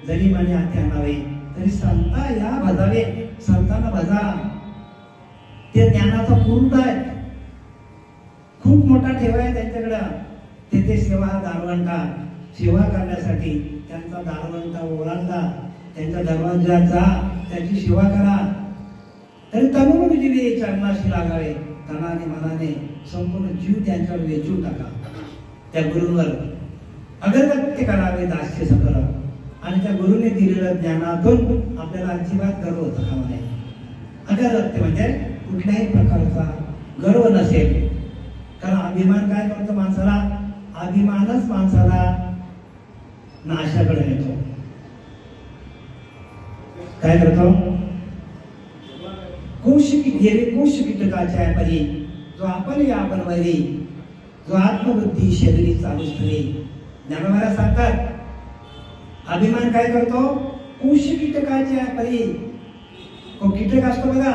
जरी म्हणे हाती आणावे तरी संता या भजावे. संतांना भजा. ते ज्ञानाचा पूर्ण आहे. खूप मोठा ठेवा आहे त्यांच्याकडं. तेथे सेवा दारवंटा. सेवा करण्यासाठी त्यांचा दारवंटा ओलांडा. त्यांच्या दरवाजात जा, त्यांची सेवा करा. तरी तनुमन जीवे चरणाशी लागावे. तनाने मनाने संपूर्ण जीव त्यांच्यावर वेचून टाका. त्या गुरूंवर अगरबत्ती करावे दास्य सकल. आणि त्या गुरुने दिलेल्या ज्ञानातून आपल्याला अजिबात गर्व होता कामा नये. अगरबत्ती म्हणजे कुठल्याही प्रकारचा गर्व नसेल. कारण अभिमान काय करतो माणसाला? अभिमानच माणसाला नाशाकडे नेतो. काय करतो? कोश कीटकाच्या परी जो आपण या आपण वैरी, जो आत्मबुद्धी शरीरी चालू स्थळी. ज्ञानोबा सांगतात अभिमान काय करतो? कोश कीटकाच्या परी. तो कीटक असतो बघा,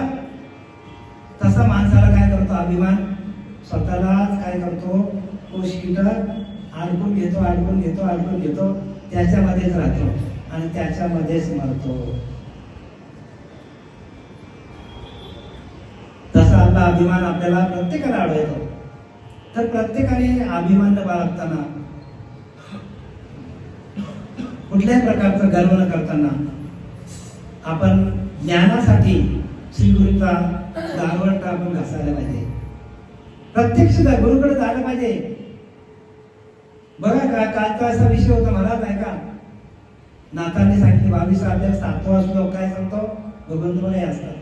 तसा माणसाला काय करतो अभिमान? स्वतःलाच काय करतो? कोश कीटक अडकून घेतो, अडकून घेतो, अडकून घेतो. त्याच्यामध्येच राहतो आणि त्याच्यामध्येच मरतो. तसा आपला अभिमान आपल्याला प्रत्येकाला आढळतो. तर प्रत्येकाने अभिमान बाळगताना, कुठल्याही प्रकारचा गर्व न करताना आपण ज्ञानासाठी श्री गुरूंचा दारवंटा आपण घासायला पाहिजे. प्रत्यक्ष गुरुकडे जायला पाहिजे. बघा का कालचा असा विषय होता, मला नाही का नातांनी सांगितले 22 अध्याय 7वां श्लोक काय सांगतो? भगवंत म्हणे असतात.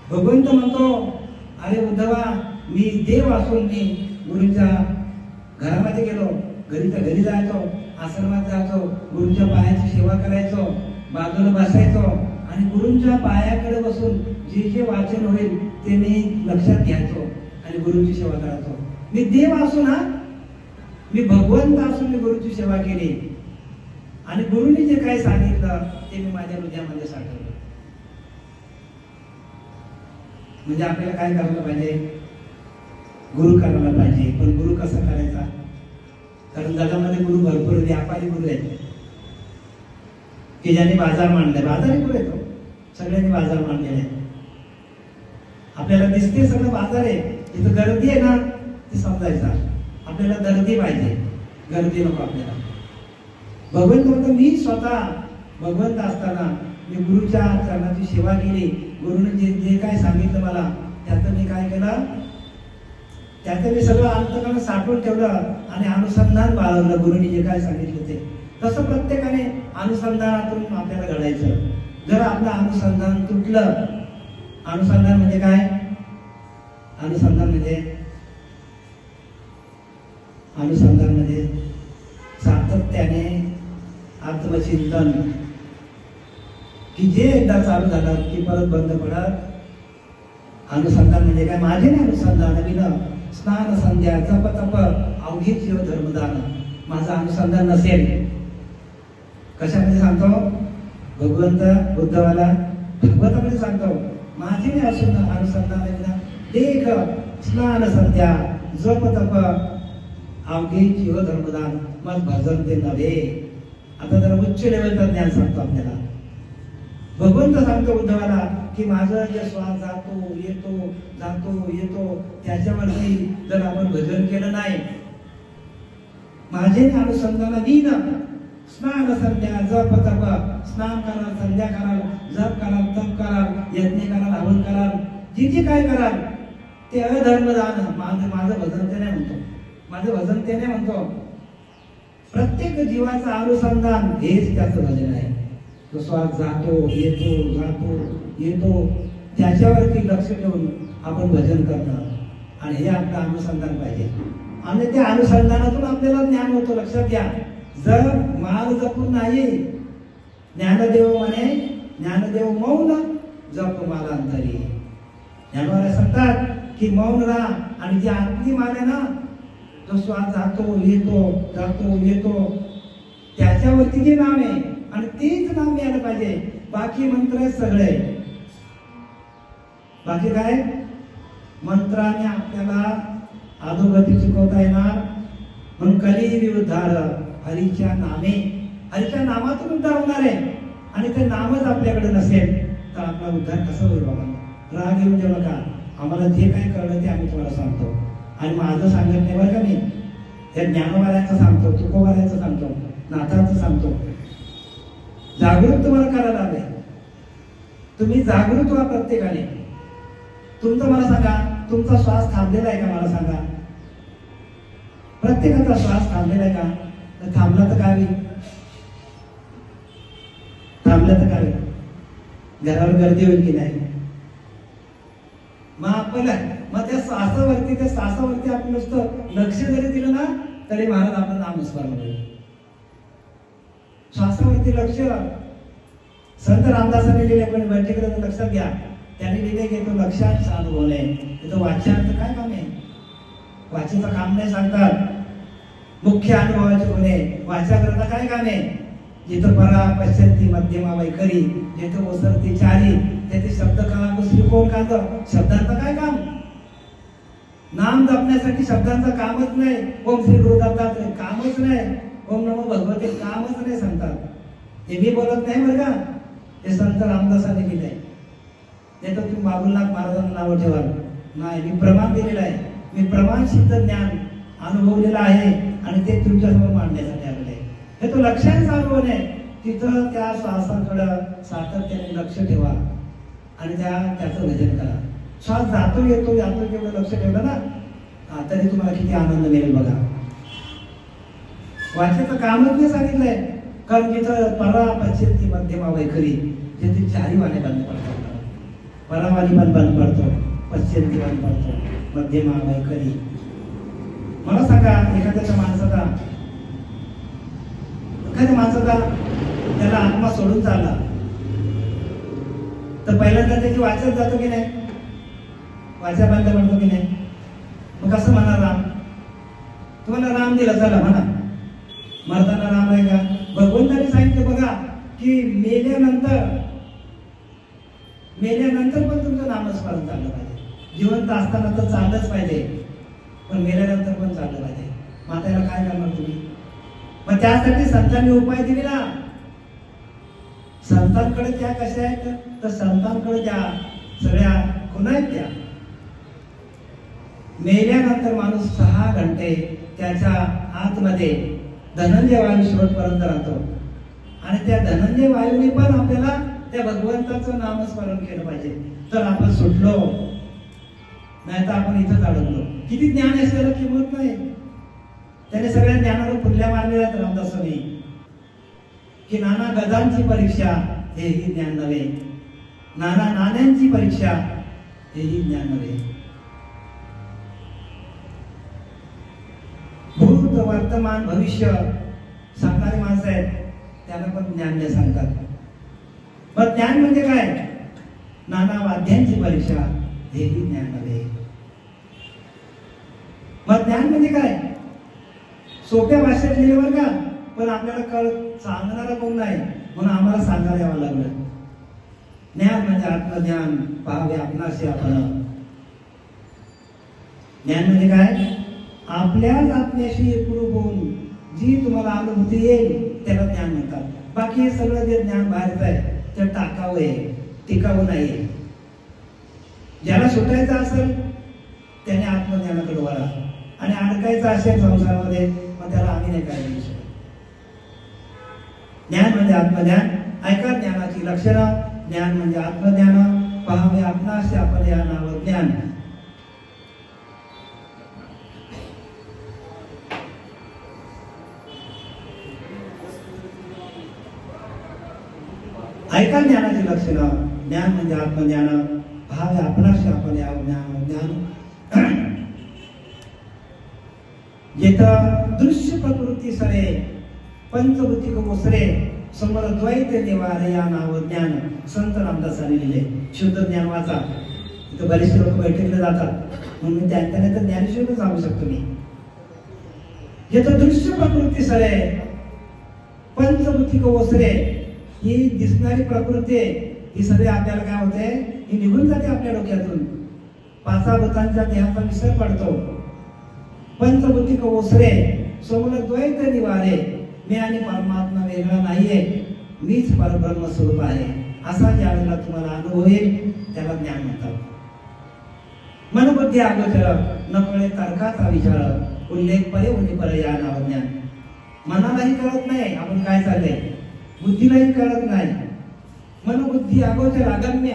भगवंत म्हणतो अरे उद्धवा, मी देव असून मी गुरूंच्या घरामध्ये गेलो, घरीच्या घरी जायचो, आश्रमात जायचो, गुरूंच्या पायाची सेवा करायचो, बाजूला बसायचो आणि गुरूंच्या पायाकडे बसून जे जे वाचन होईल ते मी लक्षात घ्यायचो आणि गुरूंची सेवा करायचो. मी देव असून, मी भगवंत असून मी गुरूची सेवा केली आणि गुरुनी जे काही सांगितलं ते ते मी माझ्या हृदयामध्ये साठवलं. म्हणजे आपल्याला काय करायला पाहिजे? गुरु करायला पाहिजे. पण गुरु कसा करायचा? कारण जगामध्ये गुरु भरपूर व्यापारी गुरु आहेत की ज्यांनी बाजार मांडलाय. बाजारी गुरु येतो, सगळ्यांनी बाजार मांडलेले आहेत. आपल्याला दिसते सगळं बाजार आहे, तिथं गर्दी आहे ना, ते समजायचा. आपल्याला गर्दी पाहिजे, गर्दी नको आपल्याला. भगवंत म्हणतो मी स्वतः भगवंत असताना मी गुरुच्या चरणाची सेवा केली. गुरुने जे जे काय सांगितलं मला त्याचं मी काय केलं? त्याचं मी सगळं अंतकरण साठवून ठेवलं आणि अनुसंधान बाळगलं. गुरुने जे काय सांगितलं ते तसं प्रत्येकाने अनुसंधानातून आपल्याला घडायचं. जर आपलं अनुसंधान तुटलं, अनुसंधान म्हणजे काय? अनुसंधान म्हणजे सातत्याने आत्मचिंतन, की जे एकदा चालू झालं की परत बंद पडत. अनुसंधान म्हणजे काय? माझे नाही अनुसंधान विन स्नान संध्या जप तप अवघी जीव धर्मदान. माझं अनुसंधान नसेल, कशामध्ये सांगतो? भगवंत बुद्धवाला भागवतामध्ये सांगतो माझे नाही अनुसंधान विना देख स्नान संध्या जप तप अवघी जीव धर्मदान मग भजन ते नव्हे. आता जरा उच्च लेवलचं ज्ञान सांगतो आपल्याला. भगवंत सांगतो उद्धवाला की माझं जे श्वास जातो येतो त्याच्यावरती जर आपण भजन केलं नाही, माझे अनुसंधान विन स्नान संध्या जप तप, स्नान कराल, संध्या कराल, जप कराल, तप कराल, यज्ञ कराल, हवन कराल, जे काय कराल ते अधर्मदान. माझं भजन ते नाही म्हणतो, माझं भजन ते नाही म्हणतो. प्रत्येक जीवाचं अनुसंधान हेच त्याचं भजन आहे. तो श्वास जातो येतो त्याच्यावरती लक्ष ठेवून आपण भजन करणं, आणि हे आपलं अनुसंधान पाहिजे. आणि त्या अनुसंधानातून आपल्याला ज्ञान होतं. लक्षात घ्या, जर माल जपून नाही, ज्ञानदेव म्हणे ज्ञानदेव मौन जप मालांतरी. ज्ञानवाले सांगतात की मौन राहा, आणि जी आतली माल आहे ना, जो श्वास जातो येतो त्याच्यावरती जे नाम आहे आणि तेच नाम मिळालं पाहिजे. बाकी मंत्र आहेत सगळे, बाकी काय मंत्राने आपल्याला अधोगती चुकवता येणार. म्हणून कली उद्धार हरीच्या नामे, हरीच्या नामातून उद्धार होणार आहे. आणि ते नामच आपल्याकडे नसेल तर आपला उद्धार कसा होईल? बाबा राग येऊन जेव्हा का आम्हाला जे काही कळलं ते आम्ही तुम्हाला सांगतो. आणि माझं सांगत नाही बरं का, मी हे ज्ञानवाल्यांचं सांगतो, तुकोबाऱ्यांचं सांगतो, नाथांचं सांगतो. जागृत तुम्हाला करायला हवे. तुम्ही जागृत व्हा प्रत्येकाने. तुमचं मला सांगा, तुमचा श्वास थांबलेला आहे का? मला सांगा, प्रत्येकाचा श्वास थांबलेला आहे का? थांबला तर काय होईल? घरावर गर्दी होईल की नाही? मग त्या श्वासावरती आपण नुसतं लक्ष जरी दिलं ना तरी महाराज आपलं नामस्मरण होईल. श्वासावरती लक्ष. संत रामदासांनी लिहिले, पण बैठकीत लक्षात घ्या, त्यांनी लिहिले की तो लक्षांश अनुभव नाही. तिथं वाच्यार्थ काय काम आहे? वाचेचं काम नाही सांगतात. मुख्य अनुभवाचे गुणे वाच्याकरता काय काम आहे? जिथं परा पश्चंती मध्यमा वैखरी, जिथं ओसरती चारी, तेथे शब्द कला दुसरी कोण कांद. शब्दांचं काय काम? नाम जपण्यासाठी शब्दांचं कामच नाही. ओम श्री गुरु दत्तात्रय कामच नाही. ओम नमो भगवते कामच नाही सांगतात. हे मी बोलत नाही बरं का, हे संत रामदासांनी केलंय. ते तर तुम्ही बाबुलनाथ महाराजांना नाव ठेवाल नाही. मी प्रमाण दिलेलं आहे. मी प्रमाण सिद्ध ज्ञान अनुभवलेलं आहे आणि ते तुमच्यासमोर मांडण्यासाठी आलेलं आहे. हे तो लक्षांचा अनुभव नाही. तिथं त्या श्वासाकडं सातत्याने लक्ष ठेवा आणि त्याचं भजन करा. श्वास जातो येतो तेवढं लक्ष ठेवलं ना तरी तुम्हाला किती आनंद मिळेल बघा. वाचेचं कामच नाही सांगितलंय. कारण जिथं परा पश्चिम मध्यमा वैखरी, जिथे चारी वाणे बंद पडतात. परावाणी पण बंद पडतो, पश्चिम बंद पडतो, मध्यमा वैखरी. मला सांगा, एखाद्या माणसाचा त्याला आत्मा सोडून चालला तर पहिल्यांदा त्याची वाचा जातो की नाही? वाचा बंद पडतो की नाही? मग कसं म्हणणार राम? तुम्हाला राम दिला चला म्हणा. मरताना राम आहे का? भगवंताने सांगितलं बघा, की मेल्यानंतर पण तुमचं नामस्मरण चाललं पाहिजे. जिवंत असताना तर चाललंच पाहिजे, पण मेल्यानंतर पण चाललं पाहिजे. मग त्याला काय करणार तुम्ही? मग त्यासाठी संतांनी उपाय दिले ना. संतांकडे त्या कशा आहेत, तर संतांकडे त्या सगळ्या खुणा आहेत. त्या मेल्यानंतर माणूस 6 घंटे त्याच्या आतमध्ये धनंजय वायू शेवटपर्यंत राहतो. आणि त्या धनंजय वायूने पण आपल्याला त्या भगवंताचं नामस्मरण केलं पाहिजे, तर आपण सुटलो. नाही तर आपण इथंच अडकलो. किती ज्ञान असलेलं किंमत नाही. त्याने सगळ्या ज्ञानाला फुल्या मारलेल्या आहेत रामदासांनी, की नाना गजांची परीक्षा हेही ज्ञान नव्हे, नाना नाण्यांची परीक्षा हेही ज्ञान नव्हे. भूत वर्तमान भविष्य सांगणारी माणसं आहेत, त्यांना पण ज्ञान नाही सांगतात. मग ज्ञान म्हणजे काय? नाना वाद्यांची परीक्षा हेही ज्ञान नव्हे. मग ज्ञान म्हणजे काय? सोप्या भाषेत लिहिले बरं का, पण आपल्याला सांगणारा कोण नाही, म्हणून आम्हाला सांगायला यावं लागलं. ज्ञान म्हणजे आत्मज्ञान, पाहावे आपणाशी आपण. ज्ञान म्हणजे काय? आपल्याच आत्म्याशी एकरूप होऊन जी तुम्हाला अनुभूती येईल त्याला ज्ञान म्हणतात. बाकी हे सगळं जे ज्ञान बाहेरचं आहे ते टाकावं आहे, टिकावं नाही. ज्याला सुटायचं असेल त्याने आत्मज्ञानाकडे वळा, आणि अडकायचं असेल संसारामध्ये मग त्याला आम्ही नाही काय देऊ शकत. ज्ञान म्हणजे आत्मज्ञान. ऐका ज्ञानाची लक्षणं. ज्ञान म्हणजे आत्मज्ञान, पाहावे आपणाशी आपण या नाव ज्ञान. ऐका ज्ञानाची लक्षणं. ज्ञान म्हणजे आत्मज्ञान, पाहावे आपणाशी आपण या ज्ञान. जेथं दृश्य प्रकृती सरे, पंचभूतिक ओसरे, समोर द्वैत निवारे या नाव ज्ञान. संत रामदासांनी लिहिले. शुद्ध ज्ञान वाचा. इथं बरेचसे लोक बैठकीला जातात, म्हणून मी त्यांच्याने तर ज्ञानेश्वरच सांगू शकतो मी. जेथं दृश्य प्रकृती सरे, पंचभूतिक ओसरे, ही दिसणारी प्रकृती ही सगळी आपल्याला काय होते, ही निघून जाते आपल्या डोक्यातून. 5 भूतांच्या देहाचा विसर पडतो. पंचभूतिक ओसरे, समोर द्वैत निवारे, मी आणि परमात्मा वेगळा नाहीये, मीच परब्रह्म स्वरूप आहे, असा ज्या वेळेला तुम्हाला अनुभव येईल त्याला ज्ञान म्हणतात. मनबुद्धी अगोचर, नकळे तर्काचा विचार, उल्लेख परे उन्ही परे या नाव ज्ञान. मनालाही कळत नाही आपण काय चाललंय, बुद्धीलाही कळत नाही. मनबुद्धी अगोचर अगम्य,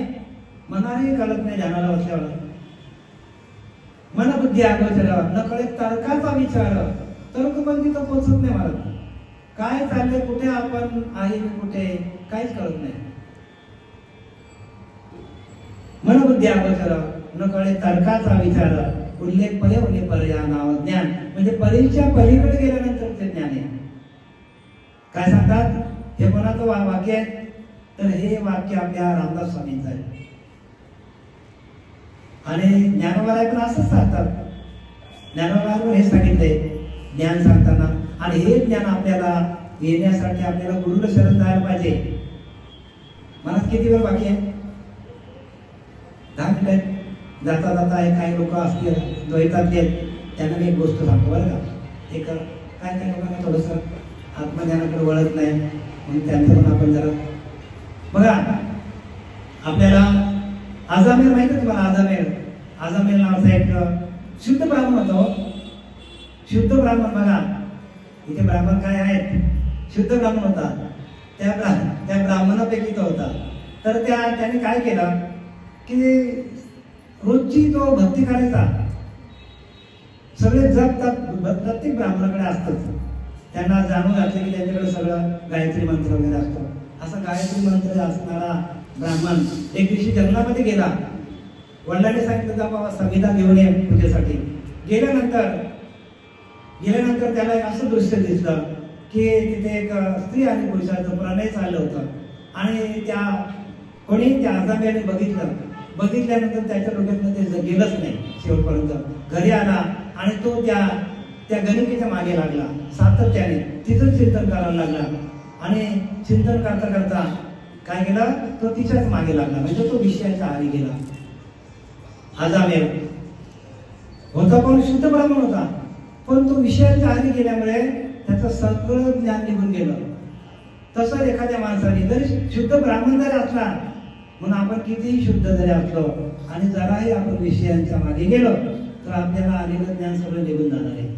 मनालाही कळत नाही ध्यानाला बसल्यावर. मनबुद्धी अगोचर, नकळे तर्काचा विचार, तर्क पण तिथं पोचत नाही मला. काय चाललंय, कुठे आपण आहे, कुठे काहीच कळत नाही. मनबुद्धी अगोचर, नकळे तर्काचा विचार, उल्लेख परे उल्लेख परे या नाव ज्ञान. म्हणजे परीच्या पलीकडे गेल्यानंतर ते ज्ञान आहे. काय सांगतात, हे कोणाचं वाक्य आहे, तर हे वाक्य आपल्या रामदास स्वामींचं आहे. आणि ज्ञानोबाराय पण असंच सांगतात. ज्ञानोबाराय पण हे सांगितले ज्ञान सांगताना. आणि हे ज्ञान आपल्याला येण्यासाठी आपल्याला गुरुला शरण जायला पाहिजे. मनात किती वेळ बाकी आहे? 10 मिनिटं. जाता जाता काही लोक असतील द्वैतातले, त्यांना मी एक गोष्ट सांगतो बरं का. एक काय काय लोकांना थोडंसं आत्मज्ञानाकडे वळत नाही, म्हणून त्यांचं पण आपण जरा बघा. आपल्याला आजामेर माहिती आहे तुम्हाला? आजामेर नावाचा एक शुद्ध ब्राह्मण होतो. शुद्ध ब्राह्मण बघा, इथे ब्राह्मण काय आहेत, शुद्ध ब्राह्मण होता. त्या ब्राह्मणापैकी तो होता. तर त्याने काय केलं की रोजची तो भक्ती करायचा. सगळे जगतात, प्रत्येक ब्राह्मणाकडे असतंच. त्यांना जाणून घातलं की त्यांच्याकडे सगळं गायत्री मंत्र वगैरे असतो. असा गायत्री मंत्र असणारा ब्राह्मण एक दिवशी जंगलामध्ये गेला. वडिलांनी सांगितलं जा बाबा संविधा घेऊन ये पूजेसाठी. गेल्यानंतर त्याला असं दृश्य दिसलं की तिथे एक स्त्री आणि पुरुषाचं प्रणय चाललं होतं. आणि त्या आजाम्याने बघितल्यानंतर त्याच्या डोक्यातनं ते गेलंच नाही. शेवटपर्यंत घरी आला आणि तो त्या गणिकेच्या मागे लागला सातत्याने. तिथंच चिंतन करायला लागला आणि चिंतन करता करता काय केलं, तो तिच्याच मागे लागला, म्हणजे तो विषयाच्या आहारी गेला. आजामेल होता पण शुद्ध ब्राह्मण होता, पण तो विषयाच्या आहारी गेल्यामुळे त्याचं सगळं ज्ञान निघून गेलं. तसं एखाद्या माणसाने जरी शुद्ध ब्राह्मण जरी असला, म्हणून आपण कितीही शुद्ध जरी असलो आणि जराही आपण विषयांच्या मागे गेलो तर आपल्याला आलेलं ज्ञान सगळं निघून जाणार आहे.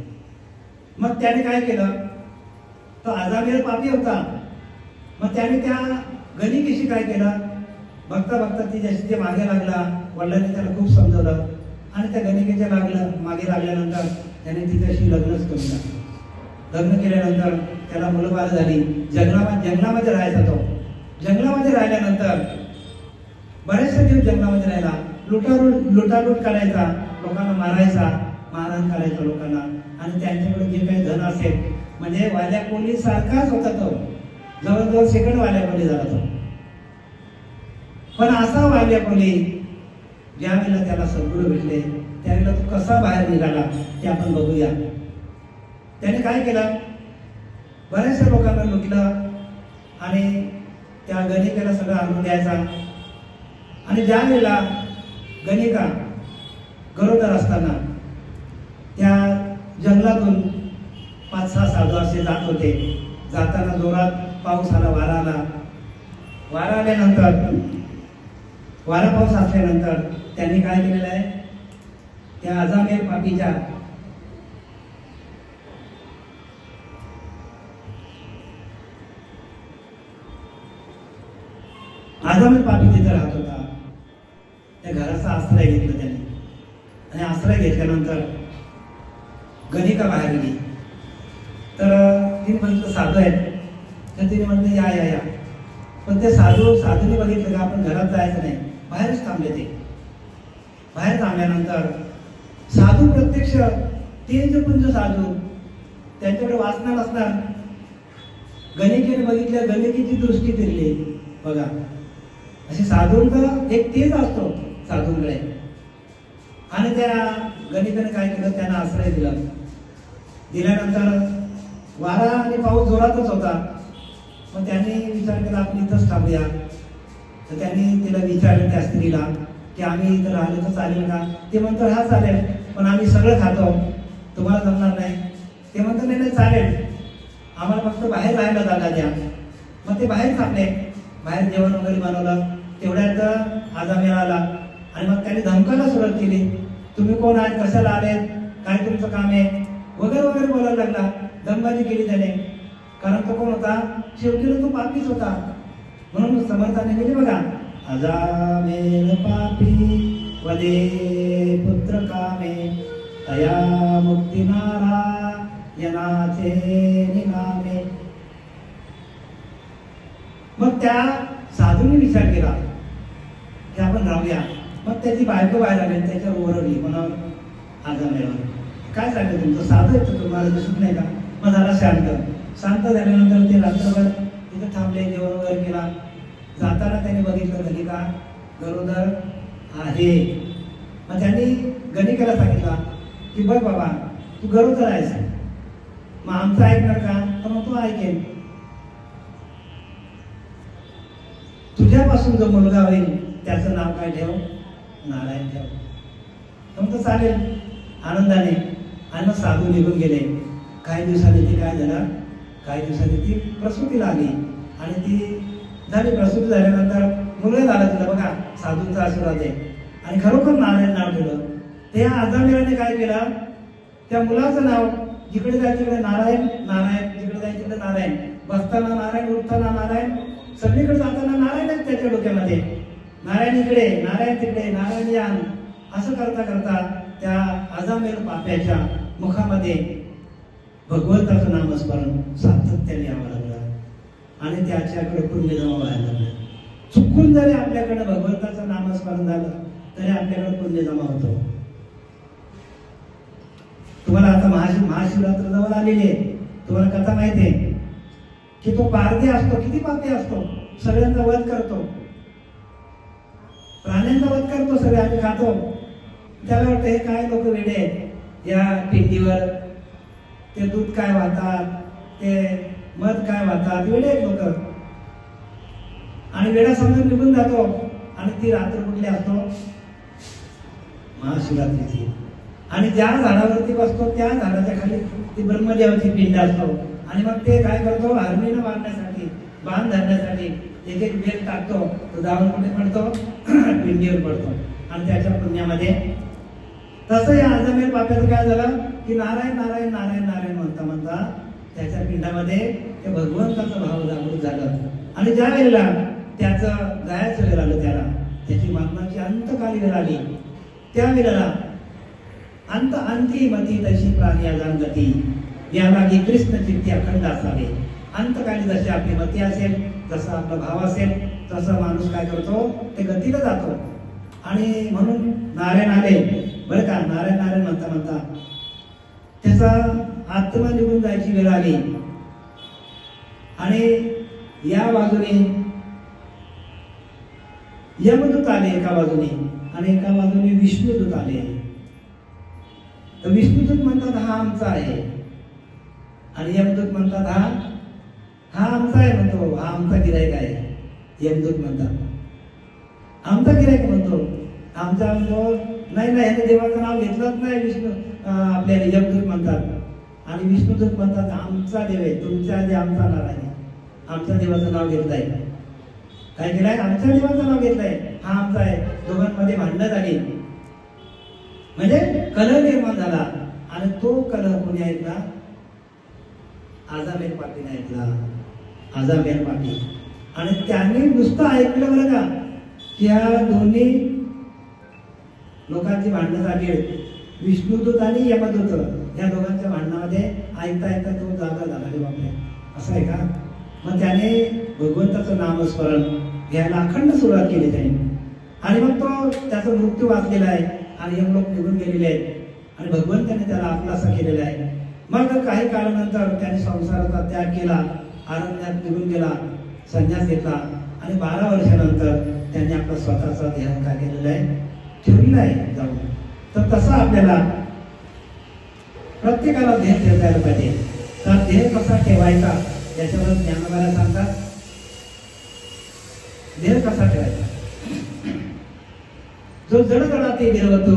मग त्याने काय केलं, तो आजामेल पापी होता. मग त्याने त्या गणिकेशी काय केलं, बघता बघता ती जशी ते मागे लागला, वडिलांनी त्याला खूप समजवलं आणि त्या गणिकेच्या मागे लागल्यानंतर त्याने तिच्याशी लग्नच केलं. लग्न केल्यानंतर त्याला मुलंबाळ झाली. जंगलामध्ये राहायचा तो. जंगलामध्ये राहिल्यानंतर बरेचसे दिवस जंगलामध्ये राहिला. लुटालूट करायचा, लोकांना मारायचा, मारहाण करायचा लोकांना, आणि त्यांच्याकडे जे काही धन असेल, म्हणजे वाल्या कोली सारखाच होता तो, जवळजवळ सेकंड वाल्या कोली झाला तो. पण असा वाल्या कोली ज्या वेळेला त्याला सद्गुरू भेटले त्यावेळेला तो कसा बाहेर निघाला ते आपण बघूया. त्याने काय केलं, बऱ्याचशा लोकांना लुटलं आणि त्या गणिकेला सगळं आणून द्यायचा. आणि ज्या वेळेला गणिका गरोदर असताना त्या जंगलातून 5-6 साधू असे जात होते. जाताना जोरात पाऊस आला, वारा आला. वारा आल्यानंतर, वारा पाऊस असल्यानंतर त्यांनी काय केलेलं आहे, त्या आजामेल पापीच्या आजामेल पापी तिथे राहत होता, त्या घराचा आश्रय घेतला त्याने. आणि आश्रय घेतल्यानंतर गणिका बाहेर गेली. तर तिने म्हटलं साधू आहेत, तर तिने म्हटलं या या. पण ते साधूने बघितलं का आपण घरात जायचं नाही, बाहेरच थांबले ते. बाहेर थांबल्यानंतर साधू प्रत्यक्ष तेजपुंज साधू त्यांच्याकडे वाचणार असणार. गणिकेने बघितलं, गणिकेची दृष्टी फिरली. बघा, असे साधूंचा एक तेज असतो साधूंकडे. आणि त्या गणिकेने काय केलं, त्यांना आश्रय दिला. दिल्यानंतर वारा आणि पाऊस जोरातच होता. मग त्यांनी विचार केला आपण इथंच थांबूया. तर त्यांनी तिला विचारलं त्या स्त्रीला की आम्ही इथं राहिलं तर चालेल का. ते म्हणतात हा चालेल, पण आम्ही सगळं खातो, तुम्हाला जमणार नाही. ते म्हणतात नाही चालेल, आम्हाला फक्त बाहेर राहायला जागा द्या. मग ते बाहेर थांबले. बाहेर जेवण वगैरे बनवलं. तेवढ्यात आजामेल आला आणि मग त्याने धमकायला सुरुवात केली. तुम्ही कोण आहात, कशाला आलेत, काय तुमचं काम आहे वगैरे वगैरे बोलायला लागला. दमबाजी केली त्याने, कारण तो कोण होता, शेवटी तो पापीच होता. म्हणून समर्थाने गेले बघा, आजामेल पापी वदे पुत्र कामे तया मुक्ती नारायणाचे निनामे. मग त्या साधूंनी विचार केला की आपण राहूया. मग त्याची बायको बाहेर आली, त्याच्यावर ओरडली. म्हणून आजामेलवर काय सांगतो तुमचं साधू येतं, तुम्हाला दिसत नाही का. मग झाला शांत झाल्यानंतर ते रात्रभर तिथे थांबले, जेवण वगैरे केला. जाताना त्यांनी बघितलं गणिका गरोदर आहे. मग त्यांनी गणिकेला सांगितलं की बघ बाबा, तू गरोदर आहेस, मग आमचं ऐकणार का. तर मग तू ऐकेल. तुझ्यापासून जो मुलगा होईल त्याचं नाव काय ठेव, नारायण ठेव. तर चालेल आनंदाने. आणि मग साधू निघून गेले. काही दिवसांनी ती काय झालं, काही दिवसांनी ती प्रसूतीला आली. आणि ती झाली, प्रसूती झाल्यानंतर मुलगा झाला तिला. बघा, साधूंचा आशीर्वाद आहे. आणि खरोखर नारायण नाव ठेवलं. त्या आजामेलाने काय केलं, त्या मुलाचं नाव जिकडे जाय तिकडे नारायण नारायण, जिकडे जाय तिकडे नारायण. बसताना नारायण, उठताना नारायण, सगळीकडे जाताना नारायणच त्याच्या डोक्यामध्ये. नारायण इकडे, नारायण तिकडे, नारायण यान. असं करता करता त्या आजामेल पाप्याच्या मुखामध्ये भगवंताचं नामस्मरण सातत्याने यावं लागलं. आणि त्याच्याकडे पुण्य जमा व्हायला लागलं. चुकून जरी आपल्याकडे भगवंताचं नामस्मरण झालं तरी आपल्याकडे पुण्य जमा होतो. तुम्हाला आता महाशिवरात्र जवळ आलेली आहे. तुम्हाला कथा माहिती आहे की तो पारधी असतो, किती पापी असतो, सगळ्यांचा वध करतो, प्राण्यांचा वध करतो, सगळे आम्ही खातो. त्याला वाटतं हे काय लोक वेडे आहेत, या पिंडीवर ते दूध काय वाहतात, ते मत काय वाहतात वेडे लोक, आणि वेळा समजून निघून जातो. आणि ती रात्र कुठली असतो? महाशिवरात्रीची. आणि ज्या झाडावरती बसतो त्या झाडाच्या खाली ती ब्रह्मदेवाची पिंड असतो. आणि मग ते काय करतो? हरणीनं मारण्यासाठी, बाण धरण्यासाठी एक एक बेल टाकतो. तो जाऊन कुठे पडतो? पिंडीवर पडतो. आणि त्याच्या पुण्यामध्ये तसं या आजमेर पाप्याचं काय झालं की नारायण नारायण नारायण नारायण म्हणता म्हणता त्याच्या पिंडामध्ये ते भगवंताचा भाव जागृत झालं. आणि ज्या वेळेला त्याचं गायचं वेळ आलं, त्याला त्याची मरणाची अंतकाली वेळ आली, त्या वेळेला अंती मती तशी प्राणी अजान गती, याला की कृष्ण चित्ती अखंड असावे. अंतकाली जशी आपली मती असेल, जसा आपला भाव असेल, तसा माणूस काय करतो? ते गतीला जातो. आणि म्हणून नारायण आले बरं का, नारायण नारायण म्हणता म्हणता त्याचा आत्मा निघून जायची वेळ आली. आणि या बाजूने यमदूत आले एका बाजूने, आणि एका बाजूने विष्णुदूत आले. तर विष्णुदूत म्हणतात हा आमचा आहे, आणि यमदूत म्हणतात हा आमचा आहे म्हणतो, हा आमचा गिरायक आहे. यमदूत म्हणतात आमचा गिरायक म्हणतो, आमचा म्हणतो नाही नाही, ह्याने देवाचं नाव घेतलंच नाही. विष्णू आपल्याला यमदूत म्हणतात, आणि विष्णुदूत म्हणतात आमचा देव आहे, तुमच्या आधी आमचा नाव आहे, आमच्या देवाचं नाव घेतलंय. काय केलंय? आमच्या देवाचं नाव घेतलंय, हा आमचा आहे. दोघांमध्ये भांडणं झाली, म्हणजे कलह निर्माण झाला. आणि तो कलह कोणी ऐकला? आजामेर पाटील ऐकला, आजामेर पाटील. आणि त्यांनी नुसतं ऐकलं बरं का की या दोन्ही लोकांची भांडणं झाली. विष्णुदूत आणि यमदूत या दोघांच्या भांडणामध्ये ऐकता ऐकता तो जागा झाला. रे बापरे, असं आहे का? मग त्याने भगवंताचं नामस्मरण घ्यायला अखंड सुरुवात केली त्याने. आणि मग तो त्याचा मृत्यू वाचलेला आहे, आणि यमलोक निघून गेलेले आहेत, आणि भगवंताने त्याला आपलासा केलेला आहे. मग काही काळानंतर त्याने संसाराचा त्याग केला, अरण्यात निघून गेला, संन्यास घेतला. आणि 12 वर्षानंतर त्यांनी आपला स्वतःचा देह काय केलेला आहे? ठेवलेला आहे जाऊन. तर तसा आपल्याला प्रत्येकाला देह ठेवता यायला पाहिजे. तर देह कसा ठेवायचा याच्यावर ज्ञानोबाला सांगतात. देह कसा ठेवायचा? जो जडजडाते विरवतो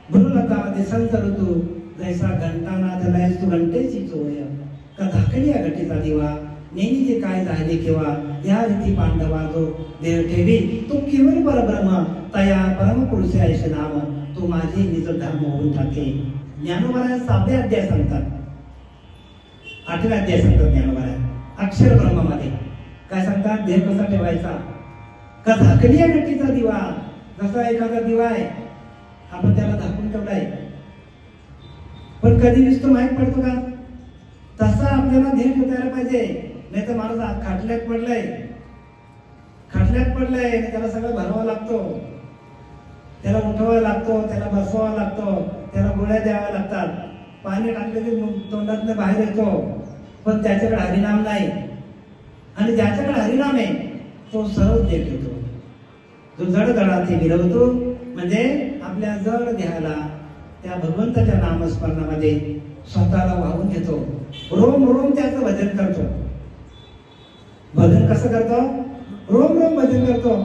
भ्रुलतामध्ये संत ऋतू, जैसा घंटानाद लयस तू घंटेची चोय, का धाकलिया घटीचा दिवा, नेहमीचे काय झाले केव्हा, या रीती पांडवा जो देह ठेवी, तो केवळ परब्रह्म तया परमपुरुषे ऐसे नाम, तो माझे निज धर्म होऊन टाके. ज्ञानोबाला 7व्या अध्याय सांगतात, 8व्या अध्याय सांगतात ज्ञानोबाला अक्षर ब्रह्मामध्ये. काय सांगतात? देह कसा ठेवायचा? का धाकलिया घटीचा दिवा, जसा एखादा दिवा आहे आपण त्याला झाकून ठेवलाय, पण कधी दिसतो माहित पडतो का? तसा आपल्याला देह ठेवायला पाहिजे. नाही तर माणूस खाटल्यात पडलाय, त्याला सगळं भरावं लागतो, त्याला उठवावं लागतो, त्याला बसवावं लागतो, त्याला गोळ्या द्याव्या लागतात, पाणी टाकलं की तोंडातनं बाहेर येतो, पण त्याच्याकडे हरिनाम नाही. आणि ज्याच्याकडे हरिनाम आहे तो सहज देह ठेवतो. जो जड दडाते विरवतो म्हणजे आपल्या जड देहाला त्या भगवंताच्या नामस्मरणामध्ये स्वतःला वाहून घेतो. रोम रोम त्याचं भजन करतो. भजन कसं करतो? रोम रोम भजन करतो.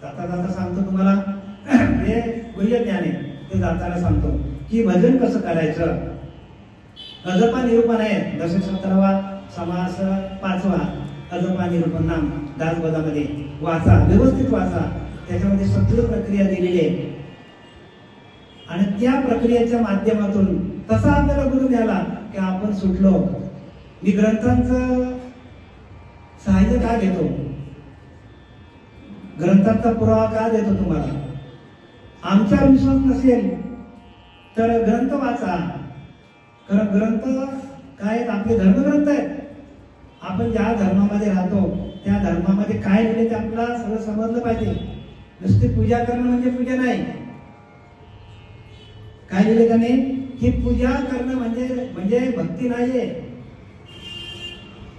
जाता जाता सांगतो तुम्हाला, हे गुह्य ज्ञान आहे, ते जाताना सांगतो की भजन कसं करायचं. अजपा निरूपण आहे, 17वा समास 5वा अजपा निरूपण नाम दासबोधामध्ये वाचा, व्यवस्थित वाचा. त्याच्यामध्ये सगळी प्रक्रिया दिलेली आहे. आणि त्या प्रक्रियेच्या माध्यमातून तसा आपल्याला गुरु द्याला की आपण सुटलो. मी ग्रंथांचं साहित्य का घेतो, ग्रंथांचा पुरावा का देतो तुम्हाला? आमचा विश्वास नसेल तर ग्रंथ वाचा. कारण ग्रंथ काय आहेत? आपले धर्मग्रंथ आहेत. आपण ज्या धर्मामध्ये राहतो त्या धर्मामध्ये काय लिहिले ते आपल्याला सगळं समजलं पाहिजे. नुसती पूजा करणं म्हणजे पूजा नाही. काय लिहिले त्याने? की पूजा करणं म्हणजे भक्ती नाहीये.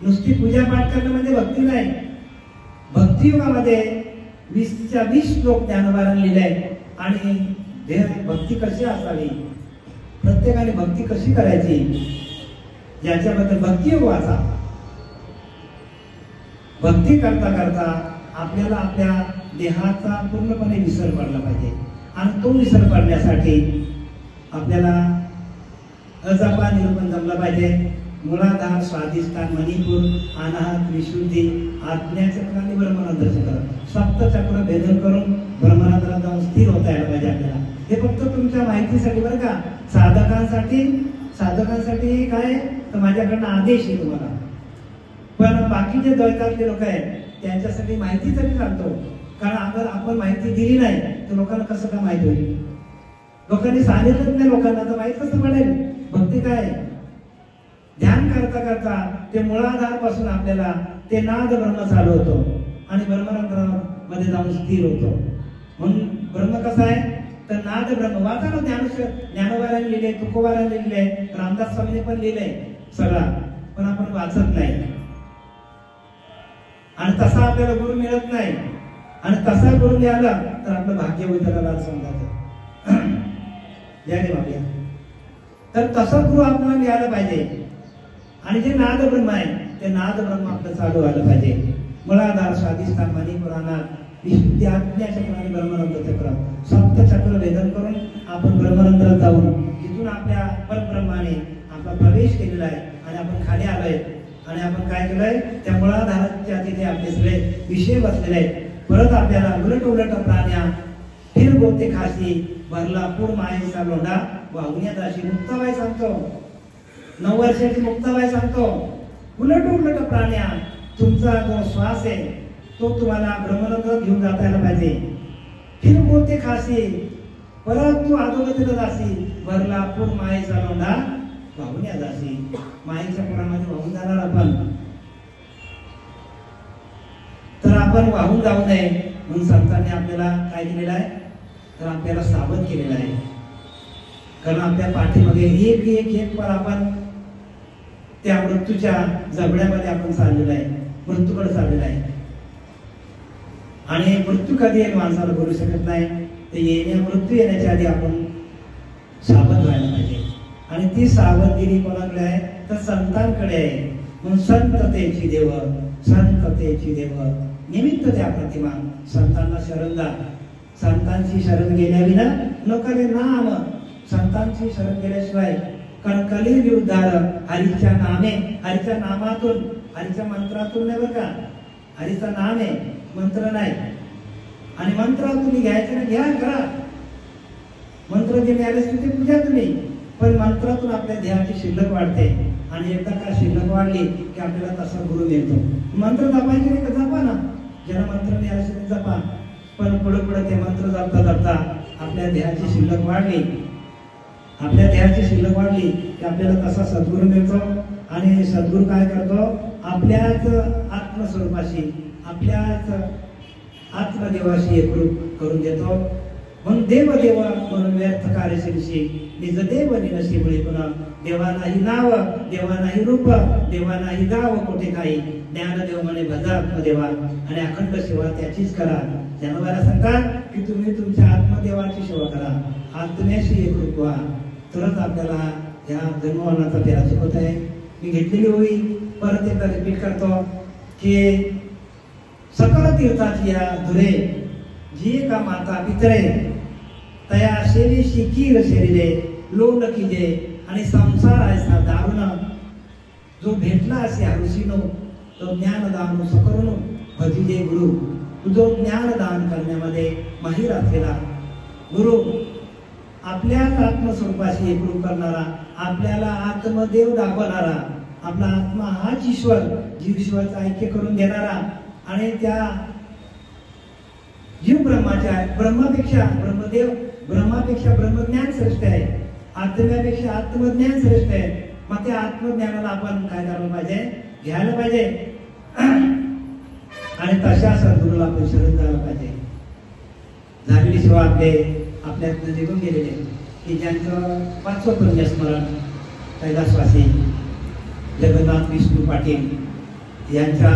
नुसती पूजा पाठ करणं म्हणजे भक्ती नाही. भक्तियुगामध्ये 20च्या 20 श्लोक ज्ञानोबाने लिहिले. आणि भक्ती कशी असावी प्रत्येकाने भक्ती कशी करायची याच्याबद्दल भक्तियोग वाचा. भक्ती करता करता आपल्याला आपल्या देहाचा पूर्णपणे विसर पडला पाहिजे. आणि तो विसर पडण्यासाठी आपल्याला अजपा निरूपण जमलं पाहिजे. मूलाधार, स्वाधिष्ठान, मणिपूर, अनाहत, विशुद्धी, आज्ञाचक्र आणि ब्रह्मरंध्र चक्र, सप्तचक्र भेदन करून ब्रह्मरंध्रात जाऊन स्थिर होता यायला पाहिजे आपल्याला. हे फक्त तुमच्या माहितीसाठी बरं का. साधकांसाठी काय तर माझ्याकडनं आदेश आहे तुम्हाला. पण बाकी जे द्वैतातले लोक आहेत त्यांच्यासाठी माहिती तरी सांगतो. कारण अगर आपण माहिती दिली नाही तर लोकांना कसं काय माहिती होईल. लोकांनी सांगितलंच नाही लोकांना तर माहित कसं पडेल भक्ती काय. ध्यान करता करता ते मूलाधार पासून आपल्याला ते नाद ब्रह्म चालू होतो आणि ब्रह्मरंध्र मध्ये जाऊन स्थिर होतो. म्हणून ब्रह्म कसं आहे तर नाद ब्रह्म. वाचा ना ज्ञानोबाराने लिहिले, तुकोबाराने लिहिले, रामदास स्वामीने पण लिहिले सगळा, पण आपण वाचत नाही. आणि तसा आपल्याला गुरु मिळत नाही. आणि तसा गुरु मिळाला तर आपलं भाग्य होईल त्याला समजायचं. जय देव आपल्या. तर तसा गुरु आपल्याला मिळाला पाहिजे. आणि जे नाद ब्रह्म आहे ते नाद ब्रह्म आपलं चालू व्हायला पाहिजे. मूलाधार, स्वाधिष्ठान, मणिपूर, अनाहत, विशुद्धी, आज्ञाचक्र आणि ब्रह्मरंध्र चक्र, सप्तचक्र भेदन करून आपण ब्रह्मरंध्रात जाऊन जिथून आपल्या परब्रह्माने आपला प्रवेश केलेला आहे आणि आपण खाली आलोय. आणि आपण काय केलंय त्या मूलाधाराच्या तिथे आपले सगळे विषय बसलेले आहेत. परत आपल्याला उलट उलट प्राण्या फिर गोते खासी भरला पूर मायेचा लोंढा वाहुण्यात अशी मुक्ताबाई सांगतो. 9 वर्षाची मुक्ताबाई सांगतो उलट उलट प्राण्या तुमचा जो श्वास आहे तो तुम्हाला ब्रह्मरंध्रात घेऊन जाता यायला पाहिजे. फिर गोते खासी परत तू अधोगतीला जाशी भरला पूर मायेचा लोंढा वाहुण्या जाशी. मायेच्या पुरामध्ये वाहून जाणार आपण. तर आपण वाहून जाऊ नये म्हणून संतांनी आपल्याला काय केलेलं आहे तर आपल्याला सावध केलेलं आहे. कारण आपल्या पाठीमध्ये एक एक एक पर आपण त्या मृत्यूच्या जबड्यामध्ये आपण चाललेलो आहे, मृत्यूकडे चाललेला आहे. आणि मृत्यू कधी येईल माणसाला बोलू शकत नाही. ते मृत्यू येण्याच्या आधी आपण सावध व्हायला पाहिजे. आणि ती सावधगिरी कोणाकडे आहे तर संतांकडे आहे. म्हणून संततेची देव, संततेची देव निमित्त त्या प्रतिमा संतांना शरण जा. संतांची शरण गेल्याविना नकले नाम. संतांची शरण गेल्याशिवाय कारण कलियुग उद्धार हरीच्या नामे, हरीच्या नामातून, हरीच्या मंत्रातून नाही बरं का. हरीचं नाम आहे, मंत्र नाही. आणि मंत्रातून घ्यायचं ना घ्या करा. मंत्र जे मिळाले ते पूजा तुम्ही. पण मंत्रातून आपल्या देहाची शिल्लक वाढते. आणि एकदा का शिल्लक वाढली की आपल्याला तसा गुरु मिळतो. मंत्र जपायचे नाही का जपा ना. ज्यांना मंत्र मिळाले ते जपा. पण पुढे पुढे ते मंत्र जपता जपता आपल्या देहाची शिल्लक वाढली, आपल्या देहाची शिल्लक वाढली की आपल्याला तसा सद्गुरू मिळतो. आणि सद्गुरू काय करतो आपल्याच आत्मस्वरूपाशी, आपल्याच आत्मदेवाशी एकरूप करून देतो. म्हणून देव देव म्हणून व्यर्थ कार्यशीलशी निज देव निनशी मुळे पुन्हा. देवा नाही नाव, देवा नाही रूप, देवा नाही गाव कोठे काही. ज्ञानदेव म्हणे भजा आत्मदेवा आणि अखंड सेवा त्याचीच करा. ज्ञानोबाला सांगतात की तुम्ही तुमच्या आत्मदेवाची सेवा करा, आत्म्याशी एकरूप व्हा. तरच आपल्याला या जन्मवनाचा फेरा चुकत आहे. मी घेतलेली होई परत एकदा रिपीट करतो की सकल तीर्थाची या धुरे जी का माता पितरे तया शेरी शिकीर शरीरे लोन किजे. आणि संसार ऐसा दारुण जो भेटला असे हरुषीनो तो ज्ञानदान सकरुण भजिले गुरु. जो ज्ञानदान करण्यामध्ये माहीर असलेला गुरु, आपल्याच आत्मस्वरूपाशी एकरूप करणारा, आपल्याला आत्मदेव दाखवणारा, आपला आत्मा हाच ईश्वर, जीवेश्वराचं ऐक्य करून घेणारा. आणि त्या जीव ब्रह्माच्या ब्रह्मापेक्षा ब्रह्मदेव, ब्रह्मापेक्षा ब्रह्मज्ञान श्रेष्ठ आहे, आत्म्यापेक्षा आत्मज्ञान श्रेष्ठ आहे. मग त्या आत्मज्ञानाला आपण काय करायला पाहिजे, घ्यायला पाहिजे. आणि तशा सद्गुरूला आपण शरण जायला पाहिजे. झालेली सेवा आपल्यातनं निघून गेलेले की ज्यांचं 5वं पुण्यस्मरण कैलासवासी जगन्नाथ विष्णू पाटील यांच्या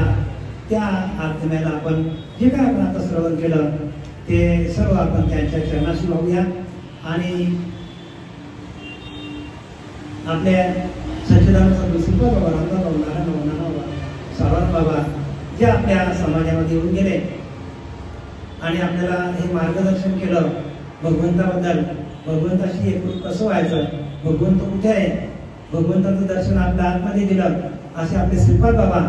त्या आत्म्याला आपण जे काय आपण आता श्रवण केलं ते सर्व आपण त्यांच्या चरणाशी वाहूया. आणि आपल्या सच्चिदानंद सद्गुरू श्रीपाद बाबा, रामदास बाबा, नारायण बाबा, नाना बाबा, सावंत बाबा जे आपल्या समाजामध्ये येऊन गेले आणि आपल्याला हे मार्गदर्शन केलं भगवंताबद्दल, भगवंताशी एकरूप कसं व्हायचं, भगवंत कुठे आहे, भगवंताचं दर्शन आपल्या आतमध्ये दिलं, असे आपले श्रीपाद बाबा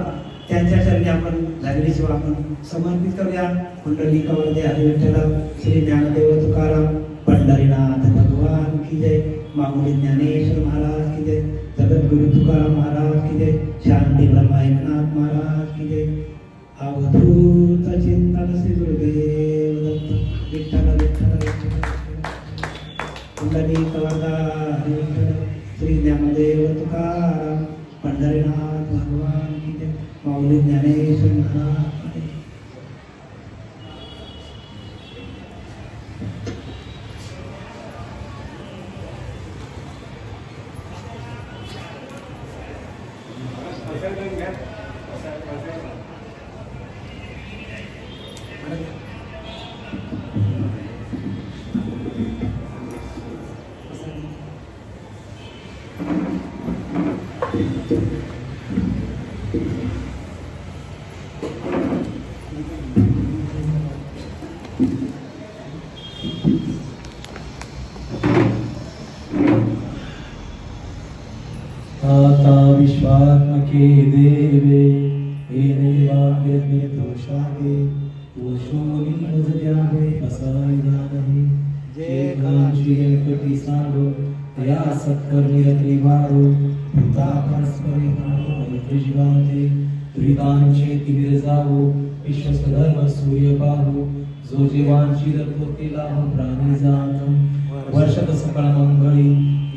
त्यांच्या चरणी आपण झालेली सेवा आपण समर्पित करूया. कुंडलिकावरती हरी विठ्ठल, श्री ज्ञानदेव तुकाराम, पंढरीनाथ भगवान की जय, माऊली ज्ञानेश्वर महाराज की जय, जगद्गुरु तुकाराम महाराज की जय, शांती ब्रह्मा एकनाथ महाराज की जय. अवधूत चिंतन श्री गुरुदेव दत्त. विठ्ठल विठ्ठल विठ्ठल. कुंडलिकावरती हरी विठ्ठल, श्री ज्ञानदेव तुकाराम, पंढरीनाथ भगवान की जय, माऊली ज्ञानेश्वर महाराज की जय. विश्वात्मके देवे हे देवाग्यज्ञ दोषागे दोषोनी मुझ द्यावे असाय ज्ञानही जे कांची एकटी सांगो तया सत्कर्मी त्रिवारो भूता परस्परे मैत्री जीवांते त्रिदांचे तिमिर जावो विश्वसधर्म सूर्य पाहो जो जीवांची दत्तोती लाभ प्राणी जात वर्षत सकळ मंगळी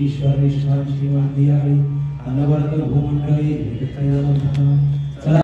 ईश्वर निष्ठांची वांदियाळी अनवर्त भूमंडळी भेटतया